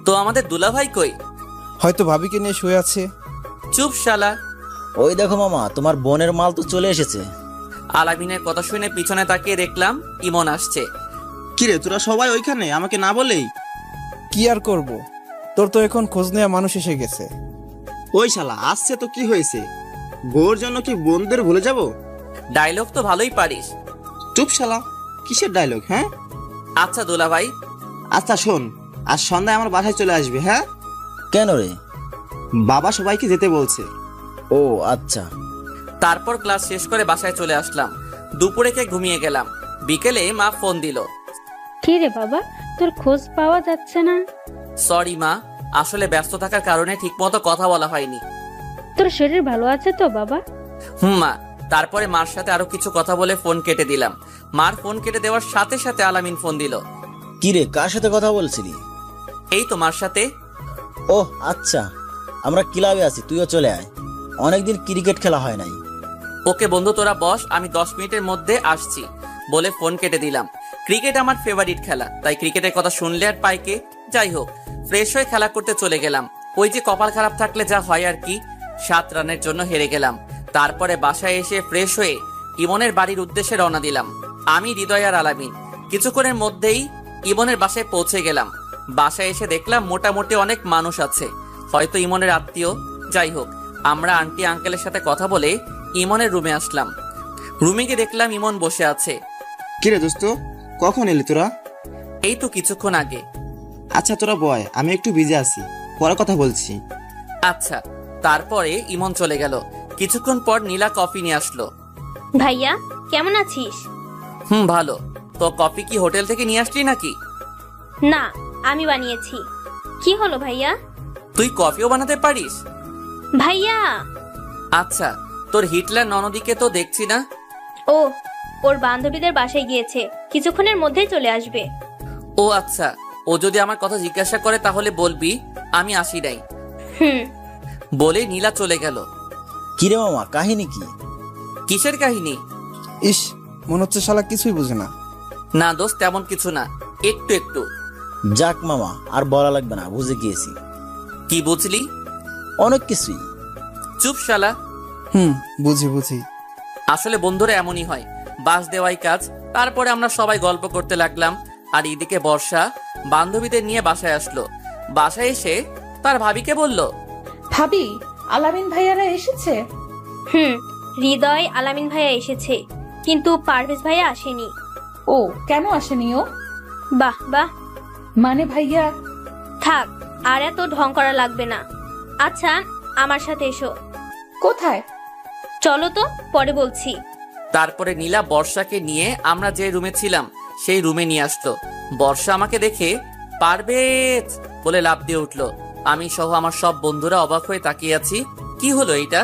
তো আমাদের দুলাভাই কই? হয়তো ভাবিকে নিয়ে শুয়ে আছে। চুপ শালা। ওই দেখো মামা, তোমার বোনের মাল তো চলে এসেছে। আলামিনের কথা শুনে পিছনে তাকিয়ে দেখলাম ইমন আসছে। কিরে, তোরা সবাই ওইখানে আমাকে না বলেই? কি আর করব, তোর তো এখন খোঁজ নেওয়া মানুষ এসে গেছে। ওই শালা আসছে তো কি হয়েছে? বউর জন্য কি বোনদের ভুলে যাব? ডায়লগ তো ভালোই পারিস। চুপ শালা, কিসের ডায়লগ? হ্যাঁ আচ্ছা দুলাভাই। আচ্ছা শোন, আজ সন্ধ্যায় আমার বাসায় চলে আসবে। হ্যাঁ? কেন রে? বাবা সবাইকে যেতে বলছে। ও আচ্ছা। তারপর ক্লাস শেষ করে বাসায় চলে আসলাম। দুপুরে খেয়ে ঘুমিয়ে গেলাম। বিকেলে মা ফোন দিল। কি রে বাবা, তোর খোঁজ পাওয়া যাচ্ছে না? সরি মা, আসলে ব্যস্ত থাকার কারণে ঠিকমতো কথা বলা হয়নি। তোর শরীর ভালো আছে তো বাবা? মা। তারপরে মার সাথে আরো কিছু কথা বলে ফোন কেটে দিলাম। মার ফোন কেটে দেওয়ার সাথে সাথে আলামিন ফোন দিল। কিরে, কার সাথে কথা বলছিলি? এই তো মার সাথে। ও আচ্ছা, আমরা ক্লাবে আছি, তুইও চলে আয়। অনেকদিন ক্রিকেট খেলা হয় নাই। ওকে বন্ধু, তোরা বস, আমি 10 মিনিটের মধ্যে আসছি বলে ফোন কেটে দিলাম। ক্রিকেট আমার ফেভারিট খেলা, তাই ক্রিকেটের কথা শুনলে আর পাইকে। যাই হোক, ফ্রেশ হয়ে খেলা করতে চলে গেলাম। ওই যে কপাল খারাপ থাকলে যা হয় আর কি, 7 রানের জন্য হেরে গেলাম। তারপরে বাসায় এসে ফ্রেশ হয়ে ইমনের বাড়ির উদ্দেশ্যে রওনা দিলাম। আমি, হৃদয় আর আলামিন। কিছুক্ষণের মধ্যেই ইমনের বাসায় পৌঁছে গেলাম। বাসায় এসে দেখলাম মোটামুটি অনেক মানুষ আছে, হয়তো ইমনের আত্মীয়। যাই হোক, আমরা আন্টি আঙ্কেলের সাথে কথা বলে ইমনের রুমে আসলাম। রুমে গিয়ে দেখলাম ইমন বসে আছে। কিরে দোস্ত, কখন এলি তোরা? এই তো কিছুক্ষণ আগে। আচ্ছা তোরা বয়, আমি একটু বিজি আছি, পরে কথা বলছি। আচ্ছা। তারপরে ইমন চলে গেল। কিছুক্ষণ পর নীলা কফি নিয়ে আসলো। ভাইয়া কেমন আছিস? ভালো। তো কফি কি হোটেল থেকে নিয়ে আসলি নাকি? না, আমি বানিয়েছি। কি হলো ভাইয়া? তুই কফিও বানাতে পারিস? ভাইয়া। আচ্ছা, তোর হিটলার ননদিকে তো দেখছি না। ও, ওর বান্ধবীদের বাসায় গিয়েছে, কিছুক্ষণের মধ্যেই চলে আসবে। ও আচ্ছা, ও যদি আমার কথা জিজ্ঞাসা করে তাহলে বলবি আমি আসি নাই। বলে নীলা চলে গেল। কিরে মামা, কাহিনী কি? কিসের কাহিনী? ইস, মনে হচ্ছে শালা কিছুই বুঝে না। না দোস্ত, তেমন কিছু না, একটু একটু। যাক মামা, আর বলা লাগবে না, বুঝে গিয়েছি। কি বুঝলি? অনেক কিছুই। চুপ শালা। বুঝি বুঝি। আসলে বন্ধুরা এমনই হয়, বাস দেওয়াই কাজ। তারপরে আমরা সবাই গল্প করতে লাগলাম। আর এদিকে বর্ষা বান্ধবীদের নিয়ে বাসায় আসলো। বাসায় এসে তার ভাবিকে বলল, ভাবি, আলামিন ভাইয়ারা এসেছে। হৃদয় আলামিন ভাইয়া এসেছে, কিন্তু পারভেজ ভাইয়া আসেনি। ও, কেন আসেনি ও? বাহ বাহ, মানে ভাইয়া? থাক, আর এত ঢং করা লাগবে না। আচ্ছা, আমার সাথে এসো। কোথায়? চলো তো, পরে বলছি। তারপরে নীলা বর্ষাকে নিয়ে আমরা যে রুমে ছিলাম সেই রুমে নিয়ে আসলো। বর্ষা আমাকে দেখে পারভেজ বলে লাফ দিয়ে উঠলো। আমি সহ আমার সব বন্ধুরা অবাক হয়ে তাকিয়ে আছি। কি হলো এইটা?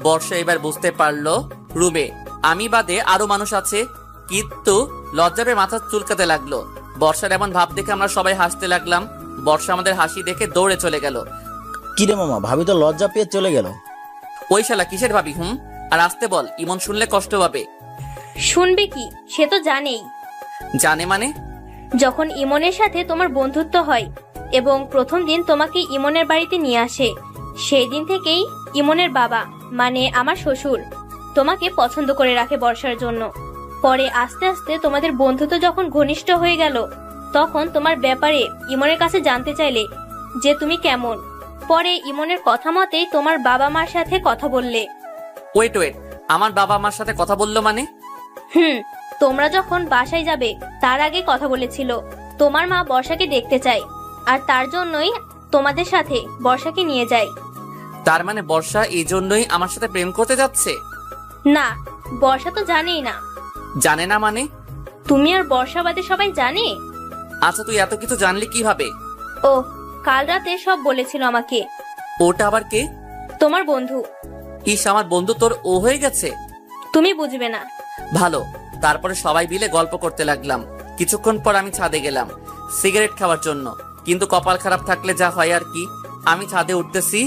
বর্ষা এবার বুঝতে পারলো রুমে আমি বাদে আরো মানুষ আছে, কিন্তু লজ্জাবে মাথা চুলকাতে লাগলো। বর্ষার এমন ভাব দেখে আমরা সবাই হাসতে লাগলাম। বর্ষা আমাদের হাসি দেখে দৌড়ে চলে গেল। কিরে মামা, ভাবি তো লজ্জা পেয়ে চলে গেল। ওই শালা কিসের ভাবি? আর আসতে বল, ইমন শুনলে কষ্ট পাবে। শুনবে কি, সে তো জানেই। জানে মানে? যখন ইমনের সাথে তোমার বন্ধুত্ব হয় এবং প্রথম দিন তোমাকে ইমনের বাড়িতে নিয়ে আসে, সেই দিন থেকেই ইমনের বাবা মানে আমার শ্বশুর তোমাকে পছন্দ করে রাখে বর্ষার জন্য। পরে আস্তে আস্তে তোমাদের বন্ধুত্ব যখন ঘনিষ্ঠ হয়ে গেল, তখন তোমার ব্যাপারে ইমনের কাছে জানতে চাইলে যে তুমি কেমন। পরে ইমনের কথা মতেই তোমার বাবা মার সাথে কথা বললে। ওয়েট ওয়েট, আমার বাবা আমার সাথে কথা বললো মানে? তোমরা যখন বাসায় যাবে তার আগে কথা বলেছিল। তোমার মা বর্ষাকে দেখতে চায়, আর তার জন্যই তোমাদের সাথে বর্ষাকে নিয়ে যায়। তার মানে বর্ষা এই জন্যই আমার সাথে প্রেম করতে যাচ্ছে? না, বর্ষা তো জানেই না। জানে না মানে? তুমি আর বর্ষা বাদে সবাই জানে। আচ্ছা, তুই এত কিছু জানলি কিভাবে? ও, কাল রাতে সব বলেছিল আমাকে। ওটা আবার কে? তোমার বন্ধু। ইস, আমার বন্ধু তোর ও হয়ে গেছে? তুমি বুঝবে না। ভালো। তারপরে সবাই মিলে গল্প করতে লাগলাম। কিছুক্ষণ পর আমি ছাদে গেলাম সিগারেট খাওয়ার জন্য, কিন্তু কপাল খারাপ থাকলে যা হয় আর কি। আমি ছাদে উঠতেছি,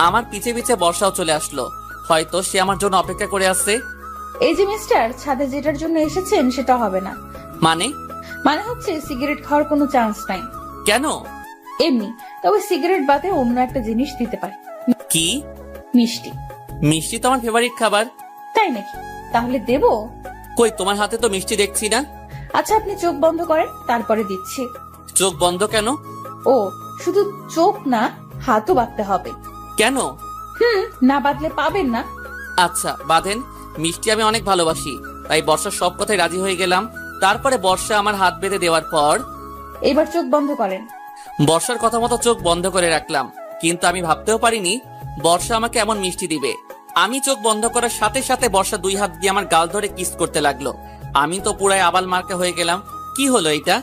আমার পিছে পিছে বর্ষাও চলে আসলো। হয়তো সে আমার জন্য অপেক্ষা করে আসছে। এই যে মিস্টার, ছাদে যেটার জন্য এসেছেন সেটা হবে না। মানে হচ্ছে সিগারেট খাওয়ার কোনো চান্স নাই। কেন? এমনি, তবে সিগারেট বাদে অন্য একটা জিনিস দিতে পারে। কি? মিষ্টি। মিষ্টি তো আমার ফেভারিট খাবার। তাই নাকি? তাহলে দেবো? কই, তোমার হাতে তো মিষ্টি দেখছি না। আচ্ছা, আপনি চোখ বন্ধ করেন, তারপরে দিচ্ছি। চোখ বন্ধ কেন? ও, শুধু চোখ না, হাতও বাঁধতে হবে। কেন? না বাঁধলে পাবেন না। আচ্ছা, বাঁধেন। মিষ্টি আমি অনেক ভালোবাসি, তাই বর্ষার সব কথায় রাজি হয়ে গেলাম। তারপরে বর্ষা আমার হাত বেঁধে দেওয়ার পর এবার চোখ বন্ধ করেন। বর্ষার কথা মতো চোখ বন্ধ করে রাখলাম, কিন্তু আমি ভাবতেও পারিনি বর্ষা আমাকে এমন মিষ্টি দিবে। আমি চোখ বন্ধ করার সাথে সাথে বর্ষা 2 হাত দিয়ে আমার গাল ধরে কিস করতে লাগলো। আমি তো পুরাই আবাল মার্কা হয়ে গেলাম। কি হলো এটা?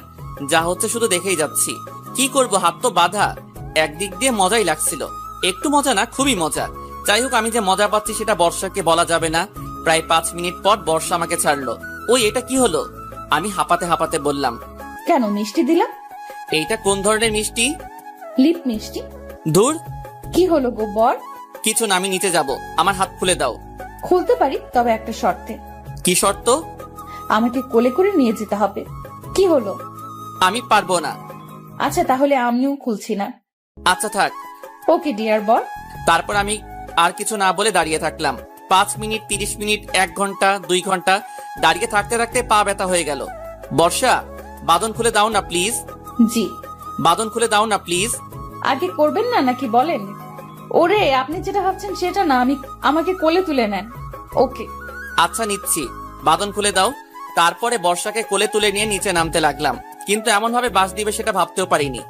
যা হচ্ছে শুধু দেখেই যাচ্ছি। কি করব, হাত তো বাঁধা। একদিক দিয়ে মজাই লাগছিল, একটু মজা না, খুবই মজা। যাই হোক, আমি যে মজা পাচ্ছি সেটা বর্ষাকে বলা যাবে না। প্রায় 5 মিনিট পর বর্ষা আমাকে ছাড়লো। ওই, এটা কি হলো? আমি হাঁপাতে হাঁপাতে বললাম, কেন মিষ্টি দিলাম? এইটা কোন ধরনের মিষ্টি? লিপ মিষ্টি। দূর। কি হলো গো বর? কিছু না, আমি নিচে যাব। আমার হাত খুলে দাও। খুলতে পারি, তবে একটা শর্তে। কি শর্ত? আমাকে কোলে করে নিয়ে যেতে হবে। কি হলো? আমি পারবো না। আচ্ছা, তাহলে আমিও খুলছি না। আচ্ছা থাক। ওকে ডিয়ার বর। তারপর আমি আর কিছু না বলে দাঁড়িয়ে থাকলাম। 5 মিনিট, 30 মিনিট, 1 ঘন্টা, 2 ঘন্টা দাঁড়িয়ে থাকতে থাকতে পা ব্যথা হয়ে গেল। বর্ষা, বাঁধন খুলে দাও না প্লিজ। জি। বাঁধন খুলে দাও না প্লিজ। আগে করবেন না নাকি বলেন? ওরে, আপনি যেটা ভাবছেন সেটা না, আমাকে কোলে তুলে নেন। ওকে। আচ্ছা, নিচ্ছি। বাঁধন খুলে দাও। তারপরে বর্ষাকে কোলে তুলে নিয়ে নিচে নামতে লাগলাম, কিন্তু এমন ভাবে বাস দিবে সেটা ভাবতেও পারিনি।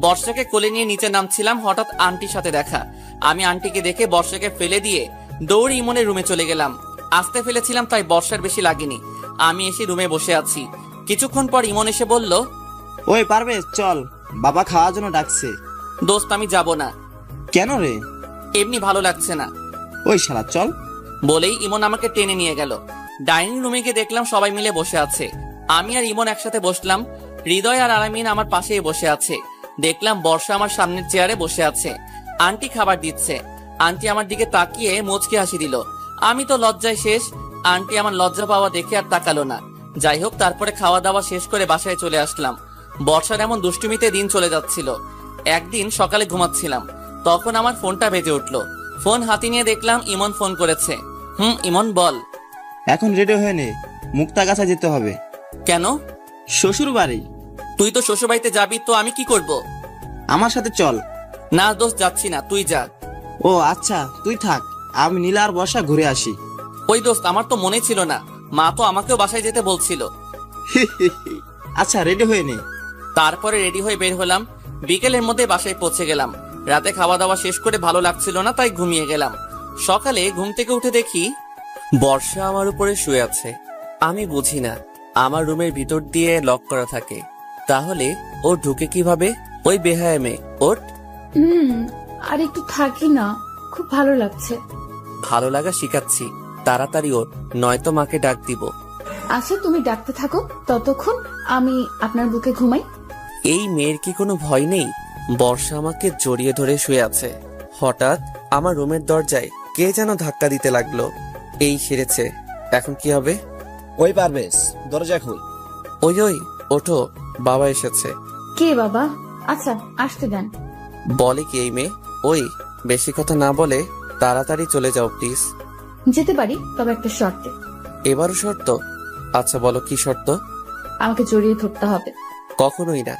বর্ষাকে কোলে নিয়ে নিচে নামছিলাম, হঠাৎ আন্টির সাথে দেখা। আমি আন্টিকে দেখে বর্ষাকে ফেলে দিয়ে দৌড়ে ইমনের রুমে চলে গেলাম। আসতে ফেলেছিলাম তাই বর্ষার বেশি লাগেনি। আমি এসে রুমে বসে আছি। কিছুক্ষণ পর ইমন এসে বলল, ওই পারবে, চল, বাবা খাওয়ার জন্য ডাকছে। দোস্ত, আমি যাব না। কেন রে? এমনি ভালো লাগছে না। ওই শালা, চল। বলেই ইমন আমাকে টেনে নিয়ে গেল। ডাইনিং রুমে গিয়ে দেখলাম সবাই মিলে বসে আছে। আমি আর ইমন একসাথে বসলাম। হৃদয় আর আলামিন আমার পাশেই বসে আছে। দেখলাম বর্ষা আমার সামনের চেয়ারে বসে আছে। আন্টি খাবার দিচ্ছে। আন্টি আমার দিকে তাকিয়ে মুচকি হাসি দিল। আমি তো লজ্জায় শেষ। আন্টি আমার লজ্জা পাওয়া দেখে আর তাকালো না। যাই হোক, তারপরে খাওয়া দাওয়া শেষ করে বাসায় চলে আসলাম। বর্ষার এমন দুষ্টুমিতে দিন চলে যাচ্ছিল। একদিন সকালে ঘুমাচ্ছিলাম, তখন আমার ফোনটা বেজে উঠলো। ফোন হাতে নিয়ে দেখলাম ইমন ফোন করেছে। ইমন বল। এখন রেডি হয়ে নে, মুক্তাগাছা যেতে হবে। কেন? শ্বশুর বাড়ি। তুই তো শ্বশুর বাড়িতে যাবি, তো আমি কি করব? আমার সাথে চল। না দোস্ত, যাচ্ছি না, তুই যা। ও আচ্ছা, তুই থাক, আমি নীলা আর বর্ষা ঘুরে আসি। ওই দোস্ত, আমার তো মনে ছিল না, মা তো আমাকেও বাসায় যেতে বলছিল। আচ্ছা, রেডি হয়ে নে। তারপরে রেডি হয়ে বের হলাম। বিকেলের মধ্যে বাসায় পৌঁছে গেলাম। রাতে খাওয়া দাওয়া শেষ করে ভালো লাগছিল না, তাই ঘুমিয়ে গেলাম। সকালে ঘুম থেকে উঠে দেখি বর্ষা আমার উপরে শুয়ে আছে। আমি বুঝি না, আমার রুমের ভিতর দিয়ে লক করা থাকে, তাহলে ও ঢুকে কিভাবে? ওই বেহায়া মেয়ে, ওঠ। আর একটু থাকি না, খুব ভালো লাগছে। ভালো লাগা শিখাচ্ছি, তাড়াতাড়ি ওঠ, নয়তো মাকে ডাক দিব। আচ্ছা, তুমি ডাকতে থাকো, ততক্ষণ আমি আপনার বুকে ঘুমাই। এই মেয়ের কি কোনো ভয় নেই? বর্ষা আমাকে জড়িয়ে ধরে শুয়ে আছে। হঠাৎ আমার রুমের দরজায় কে যেন ধাক্কা দিতে লাগলো। এই সেরেছে, এখন কি হবে? ওই পারবেশ, দরজা খুল। ওই ওই, ওঠো, বাবা এসেছে। কে বাবা? আচ্ছা, আসতে দেন। বলে কি এই মেয়ে? ওই, বেশি কথা না বলে তাড়াতাড়ি চলে যাও প্লিজ। যেতে পারি, তবে একটা শর্তে। এবারও শর্ত? আচ্ছা বলো, কি শর্ত? আমাকে জড়িয়ে ধরতে হবে। কখনোই না।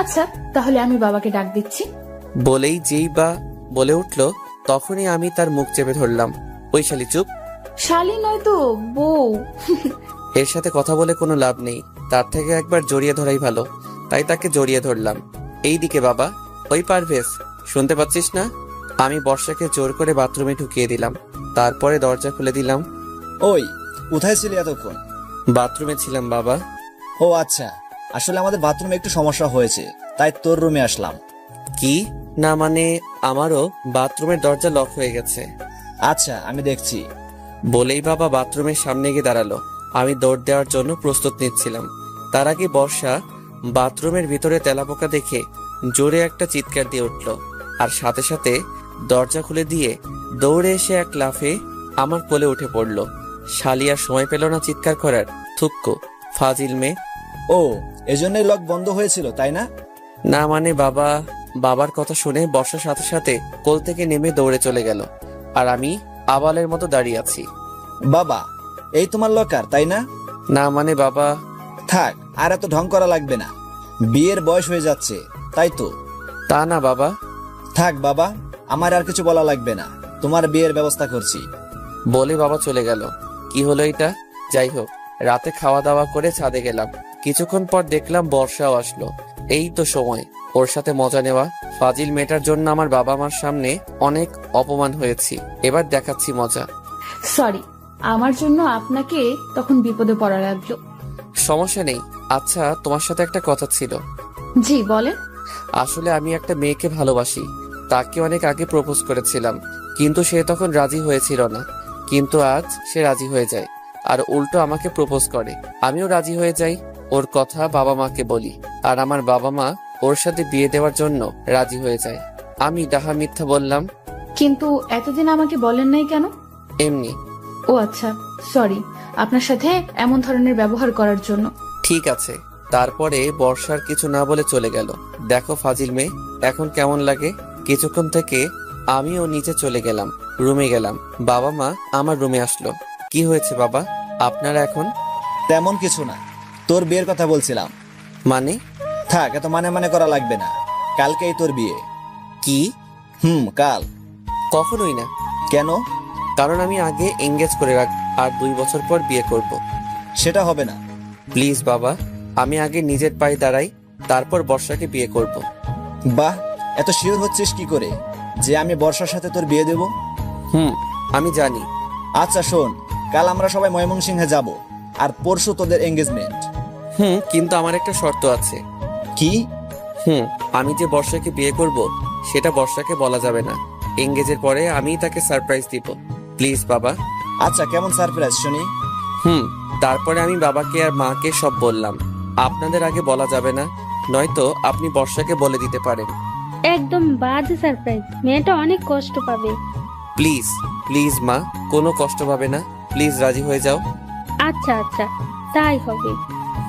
আচ্ছা, তাহলে আমি বাবাকে ডাক দিচ্ছি। বলেই যেই বা বলে উঠল, তখনই আমি তার মুখ চেপে ধরলাম। ওই শালি চুপ। শালি নয় তো, বউ। এর সাথে কথা বলে কোনো লাভ নেই, তার থেকে একবার জড়িয়ে ধরাই ভালো। তাই তাকে জড়িয়ে ধরলাম। এইদিকে বাবা, ওই পারভেজ, শুনতে পাচ্ছিস না? আমি বর্ষাকে জোর করে বাথরুমে ঢুকিয়ে দিলাম, তারপরে দরজা খুলে দিলাম। ওই, কোথায় ছিলি এতক্ষণ? বাথরুমে ছিলাম বাবা। ও আচ্ছা, আসলে আমাদের বাথরুমে একটু সমস্যা হয়েছে, তাই তোর রুমে আসলাম। কি? না মানে আমারও বাথরুমের দরজা লক হয়ে গেছে। আচ্ছা, আমি দেখছি। বলেই বাবা বাথরুমের সামনে গিয়ে দাঁড়ালো। আমি দৌড় দেওয়ার জন্য প্রস্তুত নিচ্ছিলাম। তার আগে বর্ষা বাথরুমের ভিতরে তেলাপোকা দেখে জোরে একটা চিৎকার দিয়ে উঠল, আর সাথে সাথে দরজা খুলে দিয়ে দৌড়ে এসে এক লাফে আমার কোলে উঠে পড়ল। শালি আর সময় পেল না চিৎকার করার। থুক্কো, ফাজিল মেয়ে। ও, এজন্যই লক বন্ধ হয়েছিল, তাই না? না মানে বাবার কথা শুনে বর্ষার সাথে সাথে কোল থেকে নেমে দৌড়ে চলে গেল, আর আমি আবালের মতো দাঁড়িয়ে আছি। বাবা, এই তোমার লকার, তাই না? না মানে বাবা। থাক, আর এত ঢং করা লাগবে না, বিয়ের বয়স হয়ে যাচ্ছে, তাই তো? তা না বাবা। থাক বাবা, আমার আর কিছু বলা লাগবে না, তোমার বিয়ের ব্যবস্থা করছি। বলে বাবা চলে গেল। কি হলো এটা? যাই হোক, রাতে খাওয়া দাওয়া করে ছাদে গেলাম। কিছুক্ষণ পর দেখলাম বর্ষাও আসলো। এই তো সময় ওর সাথে মজা নেওয়া। ফাজিল মেয়েটার জন্য আমার বাবা মার সামনে অনেক অপমান হয়েছি, এবার দেখাচ্ছি মজা। সরি, আমার জন্য আপনাকে তখন বিপদে পড়া লাগলো। সমস্যা নেই। আচ্ছা, তোমার সাথে একটা কথা ছিল। জি বলেন। আসলে আমি একটা মেয়েকে ভালোবাসি, তাকে অনেক আগে প্রপোজ করেছিলাম, কিন্তু সে তখন রাজি হয়েছিল না। কিন্তু আজ সে রাজি হয়ে যায়, আর উল্টো আমাকে প্রপোজ করে। আমিও রাজি হয়ে যাই। ওর কথা বাবা মাকে বলি, আর আমার বাবা মা ওর সাথে বিয়ে দেওয়ার জন্য রাজি হয়ে যায়। আমি ডাহা মিথ্যা বললাম। কিন্তু এতদিন আমাকে বলেন নাই কেন? এমনি। ও আচ্ছা, সরি আপনার সাথে এমন ধরনের ব্যবহার করার জন্য। ঠিক আছে। তারপরে বর্ষার কিছু না বলে চলে গেল। দেখো ফাজিল মেয়ে, এখন কেমন লাগে? কিছুক্ষণ থেকে আমিও নিচে চলে গেলাম, রুমে গেলাম। বাবা মা আমার রুমে আসলো। কি হয়েছে বাবা, আপনারা এখন? তেমন কিছু না, তোর বিয়ের কথা বলছিলাম। মানে? থাক, এত মানে করা লাগবে না, কালকেই তোর বিয়ে। কি? কাল। কখনোই না। কেন? কারণ আমি আগে এঙ্গেজ করে রাখ, আর 2 বছর পর বিয়ে করব। সেটা হবে না। প্লিজ বাবা, আমি আগে নিজের পায়ে দাঁড়াই, তারপর বর্ষাকে বিয়ে করব। বাহ, এত শিওর হচ্ছিস কি করে যে আমি বর্ষার সাথে তোর বিয়ে দেব? আমি জানি। আচ্ছা শোন, কাল আমরা সবাই ময়মনসিংহে যাব, আর পরশু তোদের এঙ্গেজমেন্ট। কিন্তু আমার একটা শর্ত আছে। কি? আমি যে বর্ষাকে বিয়ে করব সেটা বর্ষাকে বলা যাবে না। এঙ্গেজের পরে আমি তাকে সারপ্রাইজ দিব। প্লিজ বাবা। আচ্ছা, কেমন সারপ্রাইজ শুনি? তারপরে আমি বাবাকে আর মাকে সব বললাম। আপনাদের আগে বলা যাবে না, নয়তো আপনি বর্ষাকে বলে দিতে পারেন। একদম বাজে সারপ্রাইজ, মেয়েটা অনেক কষ্ট পাবে। প্লিজ প্লিজ মা, কোনো কষ্ট পাবে না। প্লিজ রাজি হয়ে যাও। আচ্ছা আচ্ছা, তাই হবে।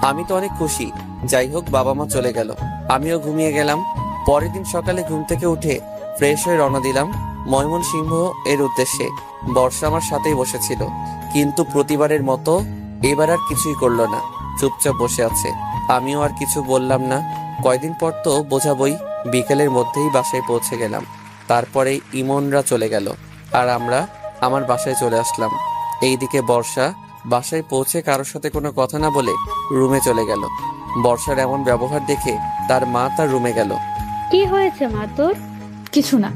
আমি তো অনেক খুশি। যাই হোক, বাবা মা চলে গেল, আমিও ঘুমিয়ে গেলাম। পরের দিন সকালে ঘুম থেকে উঠে ফ্রেশ হয়ে রওনা দিলাম ময়মনসিংহ এর উদ্দেশ্যে। বর্ষা আমার সাথেই বসেছিল, কিন্তু প্রতিবারের মতো এবার আর কিছুই করলো না, চুপচাপ বসে আছে। আমিও আর কিছু বললাম না। কয়দিন পর তো বোঝাবই। বিকেলের মধ্যেই বাসায় পৌঁছে গেলাম। তারপরে ইমনরা চলে গেল, আর আমরা আমার বাসায় চলে আসলাম। এইদিকে বর্ষা বাসায় পৌঁছে কারোর সাথে কোনো কথা না বলে রুমে চলে গেল। বর্ষার এমন ব্যবহার দেখে তার মা তার রুমে গেল। কি হয়েছে মা তোর? কিছু না।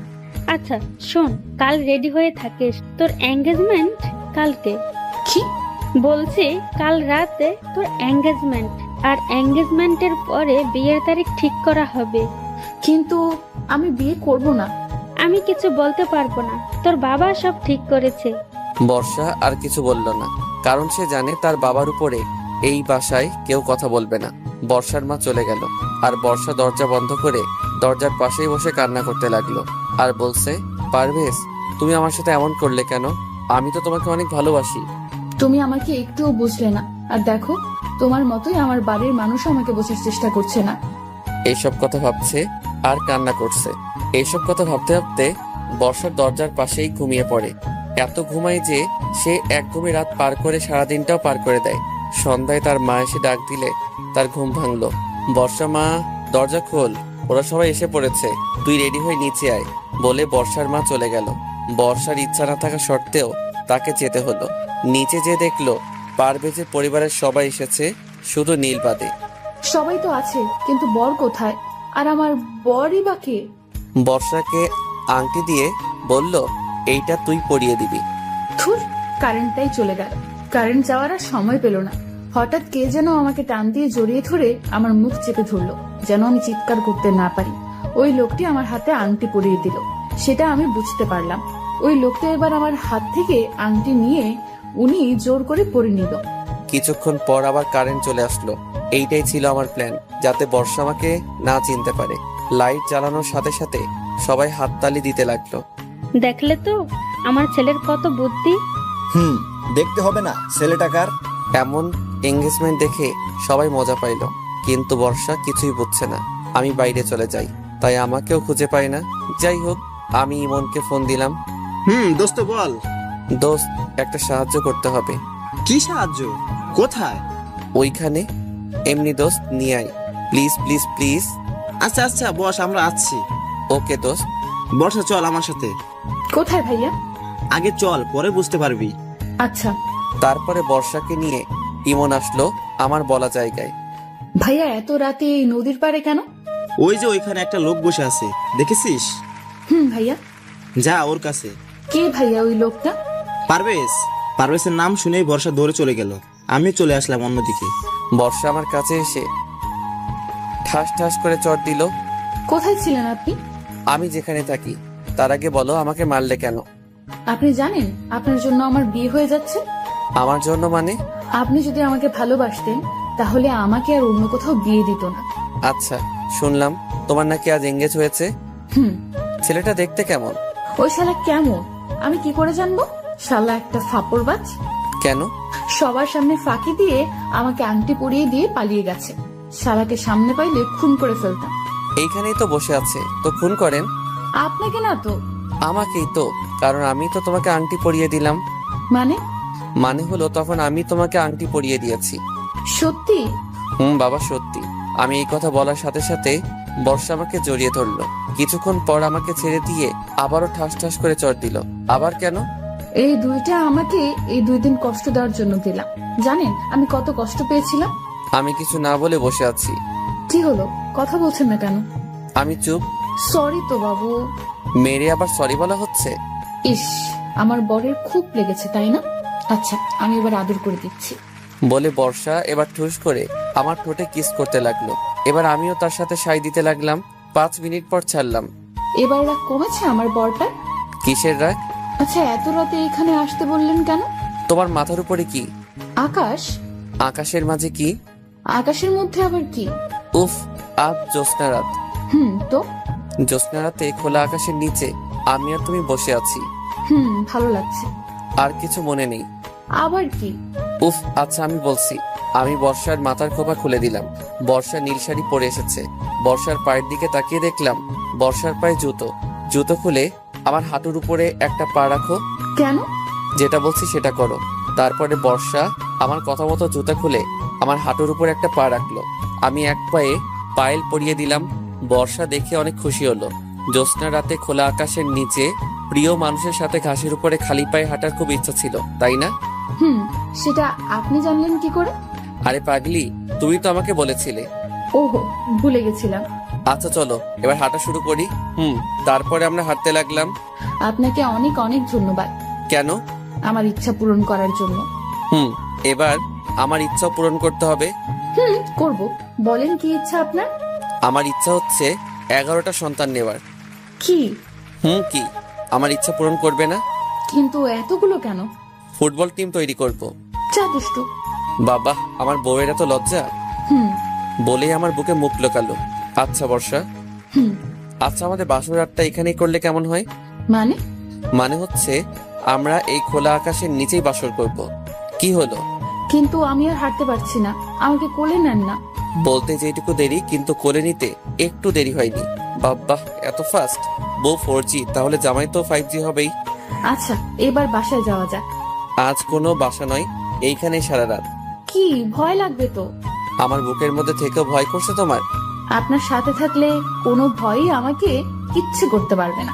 আচ্ছা শোন, কাল রেডি হয়ে থাকিস, তোর এঙ্গেজমেন্ট কালকে। কি বলছি? কাল রাতে তোর এঙ্গেজমেন্ট, আর এঙ্গেজমেন্টের পরে বিয়ের তারিখ ঠিক করা হবে। কিন্তু আমি বিয়ে করব না। আমি কিছু বলতে পারবো না, তোর বাবা সব ঠিক করেছে। বর্ষা আর কিছু বলল না, কারণ সে জানে তার বাবার উপরে এই বাসায় কেউ কথা বলবে না। বর্ষার মা চলে গেল, আর বর্ষা দরজা বন্ধ করে দরজার পাশেই বসে কান্না করতে লাগলো, আর বলছে, পারভেজ তুমি আমার সাথে এমন করলে কেন? আমি তো তোমাকে অনেক ভালোবাসি। তুমি আমাকে একটুও বুঝলে না, আর দেখো তোমার মতোই আমার বাড়ির মানুষ আমাকে বোঝার চেষ্টা করছে না। এইসব কথা ভাবছে আর কান্না করছে। এইসব কথা ভাবতে ভাবতে বর্ষার দরজার পাশেই ঘুমিয়ে পড়ে। এত ঘুমায় যে সে এক ঘুমে রাত পার করে সারাদিনটাও পার করে দেয়। সন্ধ্যায় তার মা এসে ডাক দিলে তার ঘুম ভাঙলো। বর্ষা মা, দরজা খোল, ওরা সবাই এসে পড়েছে, তুই রেডি হয়ে নিচে আয়। বলে বর্ষার মা চলে গেল। বর্ষার ইচ্ছা না থাকা সত্ত্বেও তাকে যেতে হলো। নিচে যে দেখলো পারভেজের পরিবারের সবাই এসেছে, শুধু নীল বাদে। সবাই তো আছে, কিন্তু বর কোথায়? আর আমার বরই বা কে? বর্ষাকে আংটি দিয়ে বলল, এইটা তুই পরিয়ে দিবি। ধুর, কারেন্টটাই চলে গেল। কারেন্ট যাওয়ার আর সময় পেল না। হঠাৎ কে যেন আমাকে টান দিয়ে জড়িয়ে ধরে আমার মুখ চেপে ধরলো, যেন আমি চিৎকার করতে না পারি। ওই লোকটি আমার হাতে আংটি পরিয়ে দিল, সেটা আমি বুঝতে পারলাম। ওই লোকটা এবার আমার হাত থেকে আংটি নিয়ে উনি জোর করে পরে নিল। কিছুক্ষণ পর আবার কারেন্ট চলে আসলো। এইটাই ছিল আমার প্ল্যান, যাতে বর্ষা আমাকে না চিনতে পারে। লাইট জ্বালানোর সাথে সাথে সবাই হাততালি দিতে লাগলো। দেখলে তো আমার ছেলের কত বুদ্ধি। দেখতে হবে না ছেলেটা কার। এমন এঙ্গেজমেন্ট দেখে সবাই মজা পাইল, কিন্তু বর্ষা কিছুই বুঝছে না। আমি বাইরে চলে যাই, তাই আমাকেও খুঁজে পাই না। যাই হোক, আমি ইমনকে ফোন দিলাম। দোস্ত বল। দোস্ত, একটা সাহায্য করতে হবে। কি সাহায্য? কোথায়? ওইখানে। এমনি দোস্ত, নিয়ে আয় প্লিজ প্লিজ প্লিজ। আচ্ছা আচ্ছা বস, আমরা আসছি। ওকে দোস্ত। বর্ষা চল আমার সাথে। কোথায় ভাইয়া? আগে চল, পরে বুঝতে পারবি। আচ্ছা। তারপরে বর্ষাকে নিয়ে ইমন আসলো আমার বলা জায়গায়। ভাইয়া এত রাতে এই নদীর পাড়ে কেন? ওই যে ওইখানে একটা লোক বসে আছে, দেখেছিস? ভাইয়া। যা ওর কাছে। কে ভাইয়া ওই লোকটা? পারভেজ। পারভেজের নাম শুনেই বর্ষা দৌড়ে চলে গেল। আমি চলে আসলাম অন্যদিকে। বর্ষা আমার কাছে এসে ঠাস ঠাস করে চট দিল। কোথায় ছিলেন আপনি? আমি যেখানে থাকি। তার আগে বলো, আমাকে মারলে কেন? আপনি জানেন আপনার জন্য আমার বিয়ে হয়ে যাচ্ছে? আমার জন্য মানে? আপনি যদি আমাকে ভালোবাসতেন তাহলে আমাকে আর অন্য কোথাও বিয়ে দিত না। আচ্ছা, শুনলাম তোমার নাকি আজ এঙ্গেজ হয়েছে। ছেলেটা দেখতে কেমন? ওই শালা কেমন আমি কি করে জানবো? শালা একটা ফাপড়বাজ। কেন? সবার সামনে ফাঁকি দিয়ে আমাকে আংটি পরিয়ে দিয়ে পালিয়ে গেছে। শালাকে সামনে পাইলে খুন করে ফেলতাম। এইখানেই তো বসে আছে, তো খুন করেন। আপনাকে না তো। আমাকেই তো, কারণ আমি তো তোমাকে আংটি পরিয়ে দিলাম। মানে হলো তখন আমি তোমাকে আংটি পরিয়ে দিয়েছি। সত্যি? বাবা সত্যি। আমি এই কথা বলার সাথে সাথে বর্ষা আমাকে জড়িয়ে ধরলো। কিছুক্ষণ পর আমাকে ছেড়ে দিয়ে আবারও ঠাস ঠাস করে চড় দিল। আবার কেন? এই দুইটা আমাকে এই 2 দিন কষ্ট দেওয়ার জন্য দিলাম। জানেন আমি কত কষ্ট পেয়েছিলাম? আমি কিছু না বলে বসে আছি। কি হলো, কথা বলছেন না কেন? আমি চুপ। সরি তো বাবু। মেরে আবার সরি বলা হচ্ছে? ইস, আমার বরের খুব লেগেছে তাই না? আচ্ছা, আমি এবার আদর করে দিচ্ছি। বলে বর্ষা এবার ঠুস করে আমার ঠোঁটে কিস করতে লাগলো। এবার আমিও তার সাথে সাই দিতে লাগলাম। 5 মিনিট পর ছাড়লাম। এবার রাগ কমেছে আমার বরটা? কিসের রাগ? আচ্ছা, এত রাতে এখানে আসতে বললেন কেন? তোমার মাথার উপরে কি? আকাশ। আকাশের মাঝে কি? আকাশের মধ্যে আবার কি? উফ, আজ জ্যোৎস্না রাত। তো জ্যোৎস্না রাতে খোলা আকাশের নিচে আমি আর তুমি বসে আছি। ভালো লাগছে। আর কিছু মনে নেই? আবার কি? উফ, আচ্ছা আমি বলছি। আমি বর্ষার মাথার খোপা খুলে দিলাম। বর্ষা নীল শাড়ি পরে এসেছে। বর্ষার পায়ের দিকে তাকিয়ে দেখলাম বর্ষার পায়ে জুতো। জুতো খুলে আমার হাঁটুর উপরে একটা পা রাখো। কেন? যেটা বলছি সেটা করো। তারপরে বর্ষা আমার কথা মতো জুতা খুলে আমার হাঁটুর উপরে একটা পা রাখলো। আমি এক পায়ে পায়েল পরিয়ে দিলাম। বর্ষা দেখে অনেক খুশি হলো। জ্যোৎস্না রাতে খোলা আকাশের নিচে প্রিয় মানুষের সাথে ঘাসের উপরে খালি পায়ে হাঁটার খুব ইচ্ছা ছিল, তাই না? সেটা আপনি জানলেন কি করে? আরে পাগলি, তুমি তো আমাকে বলেছিলে। ওহো, ভুলে গেছিলাম। আচ্ছা চলো এবার হাঁটা শুরু করি। তারপরে আমরা হাঁটতে লাগলাম। আপনাকে অনেক অনেক ধন্যবাদ। কেন? আমার ইচ্ছা পূরণ করার জন্য। এবার আমার ইচ্ছা পূরণ করতে হবে। করব। বলেন কি ইচ্ছা আপনার? আমার ইচ্ছা হচ্ছে 11টা সন্তান নেওয়ার। কি? কি আমার ইচ্ছা পূরণ করবে না? কিন্তু এতগুলো কেন? ফুটবল টিম তৈরি করব। চা দুষ্টু। বাবা, আমার বউয়ের এত লজ্জা। বলেই আমার বুকে মুখ লোকালো। আচ্ছা বর্ষা। আচ্ছা, আমাদের বাসর রাতটা এখানেই করলে কেমন হয়? মানে হচ্ছে আমরা এই খোলা আকাশের নিচেই বাসর করব। কি হলো? কিন্তু আমি আর হাঁটতে পারছি না, আমাকে কোলে নেন না। বলতে যেটুকু দেরি, কিন্তু কোলে নিতে একটু দেরি হয়নি। বাবা, এত ফাস্ট। বউ 4G, তাহলে জামাই তো 5G হবেই। আচ্ছা, এবার বাসায় যাওয়া যাক। আজ কোনো বাসা নয়, এইখানেই সারা রাত। কি ভয় লাগবে তো? আমার বুকের মধ্যে থেকেও ভয় করছে তোমার? আপনার সাথে থাকলে কোনো ভয়ই আমাকে কিচ্ছু করতে পারবে না।